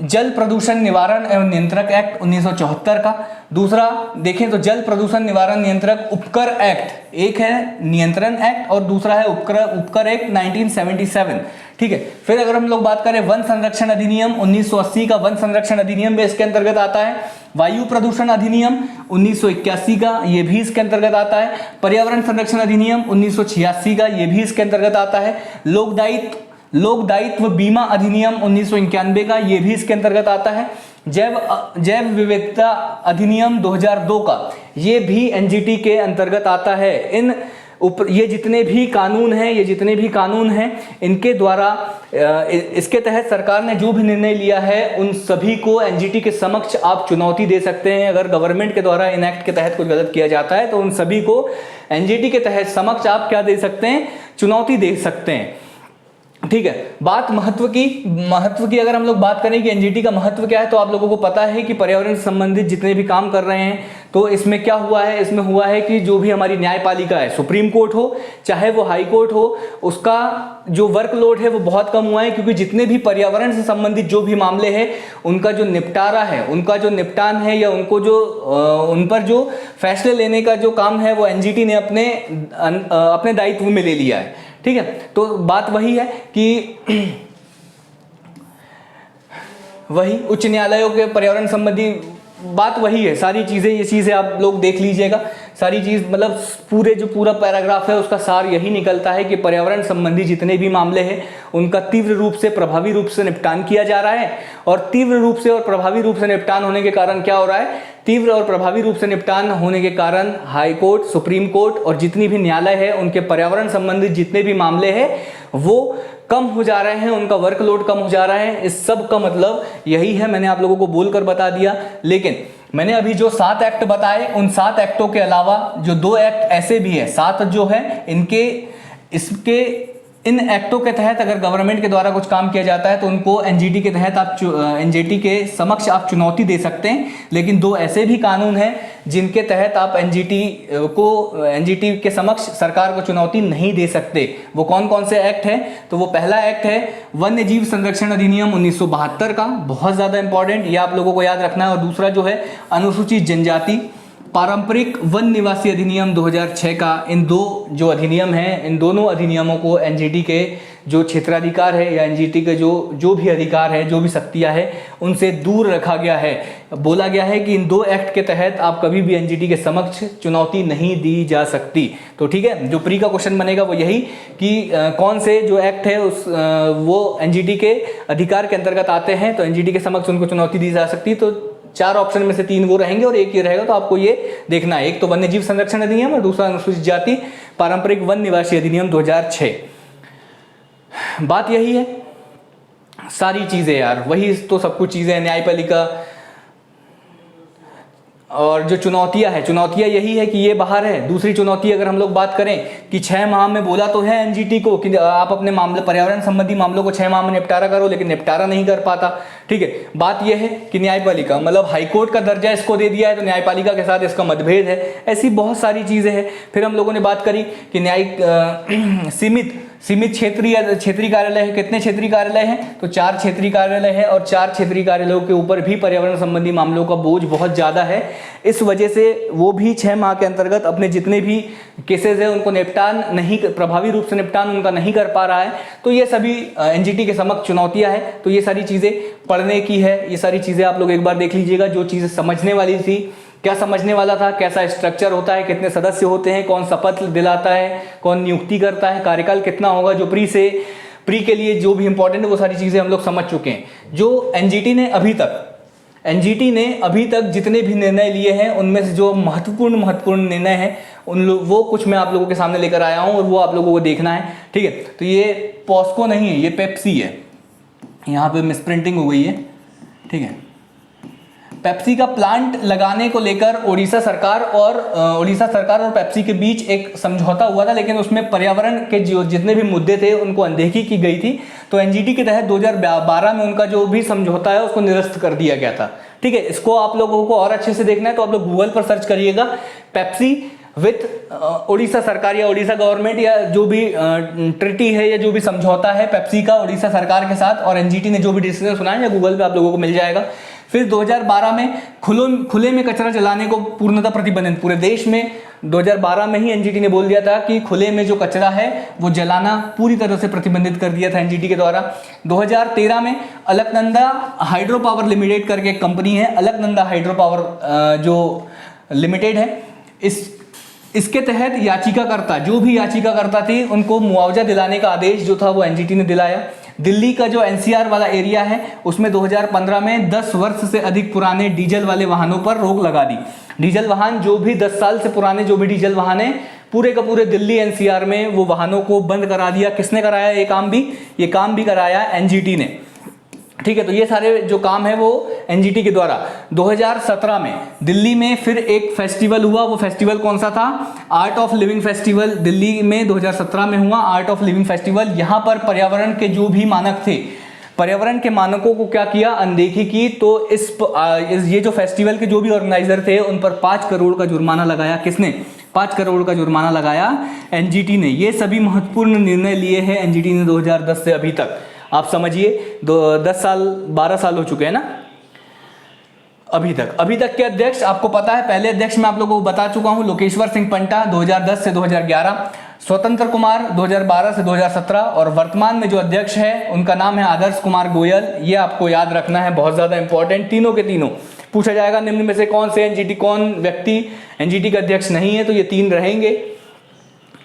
जल प्रदूषण निवारण एवं नियंत्रक एक्ट 1974 का। दूसरा देखें तो जल प्रदूषण निवारण नियंत्रक उपकर एक्ट, एक है नियंत्रण एक्ट और दूसरा है उपकर एक्ट 1977, ठीक है। फिर अगर हम लोग बात करें वन संरक्षण अधिनियम 1980 का, वन संरक्षण अधिनियम भी इसके अंतर्गत आता है। वायु प्रदूषण अधिनियम 1981 का, ये भी इसके अंतर्गत आता है। पर्यावरण संरक्षण अधिनियम 1986 का, ये भी इसके अंतर्गत आता है। लोक दायित्व बीमा अधिनियम 1991 का, ये भी इसके अंतर्गत आता है। जैव विविधता अधिनियम 2002 का, ये भी एनजीटी के अंतर्गत आता है। ये जितने भी कानून हैं इनके द्वारा इसके तहत सरकार ने जो भी निर्णय लिया है उन सभी को एनजीटी के समक्ष आप चुनौती दे सकते हैं। अगर गवर्नमेंट के द्वारा इन एक्ट के तहत कुछ गलत किया जाता है तो उन सभी को एनजीटी के तहत समक्ष आप क्या दे सकते हैं, चुनौती दे सकते हैं, ठीक है। बात महत्व की अगर हम लोग बात करें कि एनजीटी का महत्व क्या है, तो आप लोगों को पता है कि पर्यावरण से संबंधित जितने भी काम कर रहे हैं तो इसमें क्या हुआ है, इसमें हुआ है कि जो भी हमारी न्यायपालिका है, सुप्रीम कोर्ट हो चाहे वो हाई कोर्ट हो, उसका जो वर्कलोड है वो बहुत कम हुआ है, क्योंकि जितने भी पर्यावरण से संबंधित जो भी मामले हैं उनका जो निपटारा है, उनका जो निपटान है या उनको जो उन पर जो फैसले लेने का जो काम है वो एनजीटी ने अपने दायित्व में ले लिया है, ठीक है। तो बात वही है कि वही उच्च न्यायालयों के पर्यावरण संबंधी बात वही है, सारी चीजें, ये चीजें आप लोग देख लीजिएगा, सारी चीज मतलब पूरा पैराग्राफ है उसका सार यही निकलता है कि पर्यावरण संबंधी जितने भी मामले हैं उनका तीव्र रूप से प्रभावी रूप से निपटान किया जा रहा है। और तीव्र रूप से और प्रभावी रूप से निपटान होने के कारण क्या हो रहा है, तीव्र और प्रभावी रूप से निपटान होने के कारण हाई कोर्ट, सुप्रीम कोर्ट और जितनी भी न्यायालय है उनके पर्यावरण संबंधित जितने भी मामले हैं वो कम हो जा रहे हैं, उनका वर्कलोड कम हो जा रहा है। इस सब का मतलब यही है, मैंने आप लोगों को बोलकर बता दिया। लेकिन मैंने अभी जो 7 एक्ट बताए, उन 7 एक्टों के अलावा जो 2 एक्ट ऐसे भी है, 7 जो है इन एक्टों के तहत अगर गवर्नमेंट के द्वारा कुछ काम किया जाता है तो उनको एनजीटी के तहत आप एनजीटी के समक्ष आप चुनौती दे सकते हैं। लेकिन 2 ऐसे भी कानून हैं जिनके तहत आप एनजीटी के समक्ष सरकार को चुनौती नहीं दे सकते। वो कौन कौन से एक्ट है, तो वो पहला एक्ट है वन्य जीव संरक्षण अधिनियम 1972 का, बहुत ज़्यादा इंपॉर्टेंट, ये आप लोगों को याद रखना है। और दूसरा जो है अनुसूचित जनजाति पारंपरिक वन निवासी अधिनियम 2006 का। इन 2 जो अधिनियम हैं, इन दोनों अधिनियमों को एनजीटी के जो क्षेत्राधिकार है या एनजीटी के जो भी अधिकार है, जो भी शक्तियां है, उनसे दूर रखा गया है। बोला गया है कि इन 2 एक्ट के तहत आप कभी भी एनजीटी के समक्ष चुनौती नहीं दी जा सकती। तो ठीक है, जो प्री का क्वेश्चन बनेगा वो यही कि कौन से जो एक्ट है वो एनजीटी के अधिकार के अंतर्गत आते हैं तो एनजीटी के समक्ष उनको चुनौती दी जा सकती। तो 4 ऑप्शन में से 3 वो रहेंगे और एक ये रहेगा, तो आपको ये देखना है। एक तो वन्य जीव संरक्षण अधिनियम और दूसरा अनुसूचित जाति पारंपरिक वन निवासी अधिनियम 2006। बात यही है, सारी चीजें यार वही तो सब कुछ चीजें, न्यायपालिका और जो चुनौतियां यही है कि ये बाहर है। दूसरी चुनौती अगर हम लोग बात करें कि 6 माह में बोला तो है एनजीटी को कि आप अपने मामले पर्यावरण संबंधी मामलों को 6 माह में निपटारा करो, लेकिन निपटारा नहीं कर पाता, ठीक है। बात यह है कि न्यायपालिका मतलब हाईकोर्ट का दर्जा इसको दे दिया है, तो न्यायपालिका के साथ इसका मतभेद है। ऐसी बहुत सारी चीज़ें हैं। फिर हम लोगों ने बात करी कि न्यायिक सीमित क्षेत्रीय कार्यालय है। कितने क्षेत्रीय कार्यालय हैं? तो 4 क्षेत्रीय कार्यालय है, और 4 क्षेत्रीय कार्यालयों के ऊपर भी पर्यावरण संबंधी मामलों का बोझ बहुत ज़्यादा है। इस वजह से वो भी 6 माह के अंतर्गत अपने जितने भी केसेज है उनको निपटान नहीं, प्रभावी रूप से निपटान उनका नहीं कर पा रहा है। तो ये सभी एनजीटी के समक्ष चुनौतियां हैं। तो ये सारी चीज़ें पढ़ने की है, ये सारी चीज़ें आप लोग एक बार देख लीजिएगा। जो चीज़ें समझने वाली थी, क्या समझने वाला था, कैसा स्ट्रक्चर होता है, कितने सदस्य होते हैं, कौन शपथ दिलाता है, कौन नियुक्ति करता है, कार्यकाल कितना होगा, जो प्री के लिए जो भी इंपॉर्टेंट है वो सारी चीज़ें हम लोग समझ चुके हैं। जो एनजीटी ने अभी तक जितने भी निर्णय लिए हैं उनमें से जो महत्वपूर्ण निर्णय हैं वो कुछ मैं आप लोगों के सामने लेकर आया हूं, और वो आप लोगों को देखना है। ठीक है, तो ये पॉस्को नहीं है, ये पेप्सी है। यहाँ पे मिसप्रिंटिंग हो गई है। ठीक है, पेप्सी का प्लांट लगाने को लेकर ओडिशा सरकार और पेप्सी के बीच एक समझौता हुआ था, लेकिन उसमें पर्यावरण के जो जितने भी मुद्दे थे उनको अनदेखी की गई थी। तो एनजीटी के तहत 2012 में उनका जो भी समझौता है उसको निरस्त कर दिया गया था। ठीक है, इसको आप लोगों को और अच्छे से देखना है तो आप लोग गूगल पर सर्च करिएगा, पेप्सी विथ ओडिशा सरकार या ओडिशा गवर्नमेंट, या जो भी ट्रिटी है या जो भी समझौता है पेप्सी का ओडिशा सरकार के साथ, और एनजीटी ने जो भी डिसीजन सुना है या गूगल पे आप लोगों को मिल जाएगा। फिर 2012 में खुले में कचरा जलाने को पूर्णतः प्रतिबंधित, पूरे देश में 2012 में ही एनजीटी ने बोल दिया था कि खुले में जो कचरा है वो जलाना पूरी तरह से प्रतिबंधित कर दिया था एनजीटी के द्वारा। 2013 में अलकनंदा हाइड्रो पावर लिमिटेड करके एक कंपनी है, अलकनंदा हाइड्रो पावर जो लिमिटेड है, इसके तहत जो भी याचिकाकर्ता थी उनको मुआवजा दिलाने का आदेश जो था वो एनजीटी ने दिलाया। दिल्ली का जो एनसीआर वाला एरिया है उसमें 2015 में 10 वर्ष से अधिक पुराने डीजल वाले वाहनों पर रोक लगा दी। डीजल वाहन जो भी 10 साल से पुराने जो भी डीजल वाहन है पूरे का पूरे दिल्ली एनसीआर में वो वाहनों को बंद करा दिया। किसने कराया ये काम भी कराया एनजीटी ने। ठीक है, तो ये सारे जो काम है वो एनजीटी के द्वारा। 2017 में दिल्ली में फिर एक फेस्टिवल हुआ, वो फेस्टिवल कौन सा था? Art of living festival Delhi में 2017 में हुआ, आर्ट ऑफ लिविंग फेस्टिवल। यहाँ पर पर्यावरण के जो भी मानक थे, पर्यावरण के मानकों को क्या किया? अनदेखी की। तो ये जो फेस्टिवल के जो भी ऑर्गेनाइजर थे उन पर 5 करोड़ का जुर्माना लगाया। किसने? 5 करोड़ का जुर्माना लगाया एनजीटी ने। ये सभी महत्वपूर्ण निर्णय लिए हैं एनजीटी ने 2010 से अभी तक। आप समझिए 12 साल हो चुके हैं ना अभी तक के अध्यक्ष आपको पता है। पहले अध्यक्ष मैं आप लोगों को बता चुका हूं, लोकेश्वर सिंह पंटा 2010 से 2011, स्वतंत्र कुमार 2012 से 2017, और वर्तमान में जो अध्यक्ष है उनका नाम है आदर्श कुमार गोयल। ये आपको याद रखना है, बहुत ज्यादा इंपॉर्टेंट। तीनों के तीनों पूछा जाएगा निम्न में से कौन व्यक्ति एनजीटी का अध्यक्ष नहीं है, तो ये 3 रहेंगे,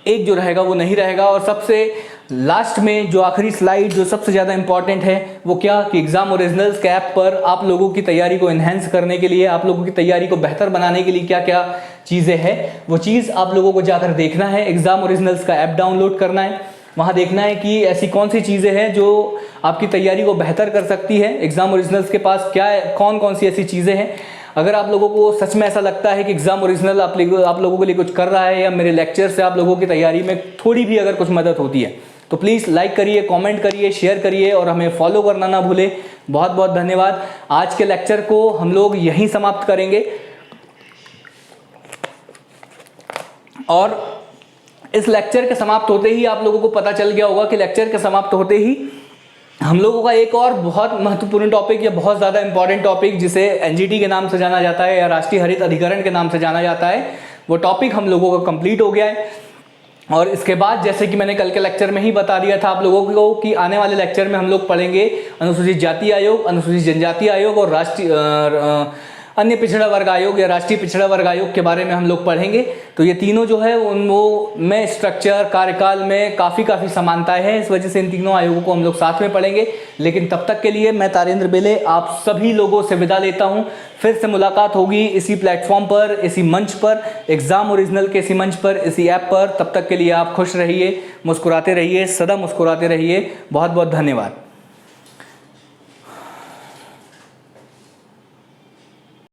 एक जो रहेगा वो नहीं रहेगा। और सबसे लास्ट में जो आखिरी स्लाइड जो सबसे ज़्यादा इंपॉर्टेंट है वो क्या कि एग्जाम ओरिजिनल्स के ऐप पर आप लोगों की तैयारी को एनहेंस करने के लिए, आप लोगों की तैयारी को बेहतर बनाने के लिए क्या क्या चीज़ें हैं वो चीज़ आप लोगों को जाकर देखना है। एग्जाम ओरिजिनल्स का ऐप डाउनलोड करना है, वहाँ देखना है कि ऐसी कौन सी चीज़ें हैं जो आपकी तैयारी को बेहतर कर सकती है। एग्जाम ओरिजिनल्स के पास कौन सी ऐसी चीज़ें हैं। अगर आप लोगों को सच में ऐसा लगता है कि एग्जाम ओरिजिनल आप लोगों के लिए कुछ कर रहा है, या मेरे लेक्चर से आप लोगों की तैयारी में थोड़ी भी अगर कुछ मदद होती है, तो प्लीज़ लाइक करिए, कमेंट करिए, शेयर करिए, और हमें फॉलो करना ना भूलें। बहुत बहुत धन्यवाद। आज के लेक्चर को हम लोग यहीं समाप्त करेंगे, और इस लेक्चर के समाप्त होते ही आप लोगों को पता चल गया होगा कि लेक्चर के समाप्त होते ही हम लोगों का एक और बहुत महत्वपूर्ण टॉपिक या बहुत ज़्यादा इंपॉर्टेंट टॉपिक, जिसे एनजीटी के नाम से जाना जाता है या राष्ट्रीय हरित अधिकरण के नाम से जाना जाता है, वो टॉपिक हम लोगों का कंप्लीट हो गया है। और इसके बाद जैसे कि मैंने कल के लेक्चर में ही बता दिया था आप लोगों को कि आने वाले लेक्चर में हम लोग पढ़ेंगे अनुसूचित जाति आयोग, अनुसूचित जनजाति आयोग और अन्य पिछड़ा वर्ग आयोग या राष्ट्रीय पिछड़ा वर्ग आयोग के बारे में हम लोग पढ़ेंगे। तो ये तीनों जो है उनमें में स्ट्रक्चर, कार्यकाल में काफ़ी समानताएं हैं, इस वजह से इन तीनों आयोगों को हम लोग साथ में पढ़ेंगे। लेकिन तब तक के लिए मैं तारेंद्र बेले आप सभी लोगों से विदा लेता हूँ। फिर से मुलाकात होगी इसी प्लेटफॉर्म पर, इसी मंच पर, एग्जाम ओरिजिनल के इसी मंच पर, इसी ऐप पर। तब तक के लिए आप खुश रहिए, मुस्कुराते रहिए, सदा मुस्कुराते रहिए। बहुत बहुत धन्यवाद।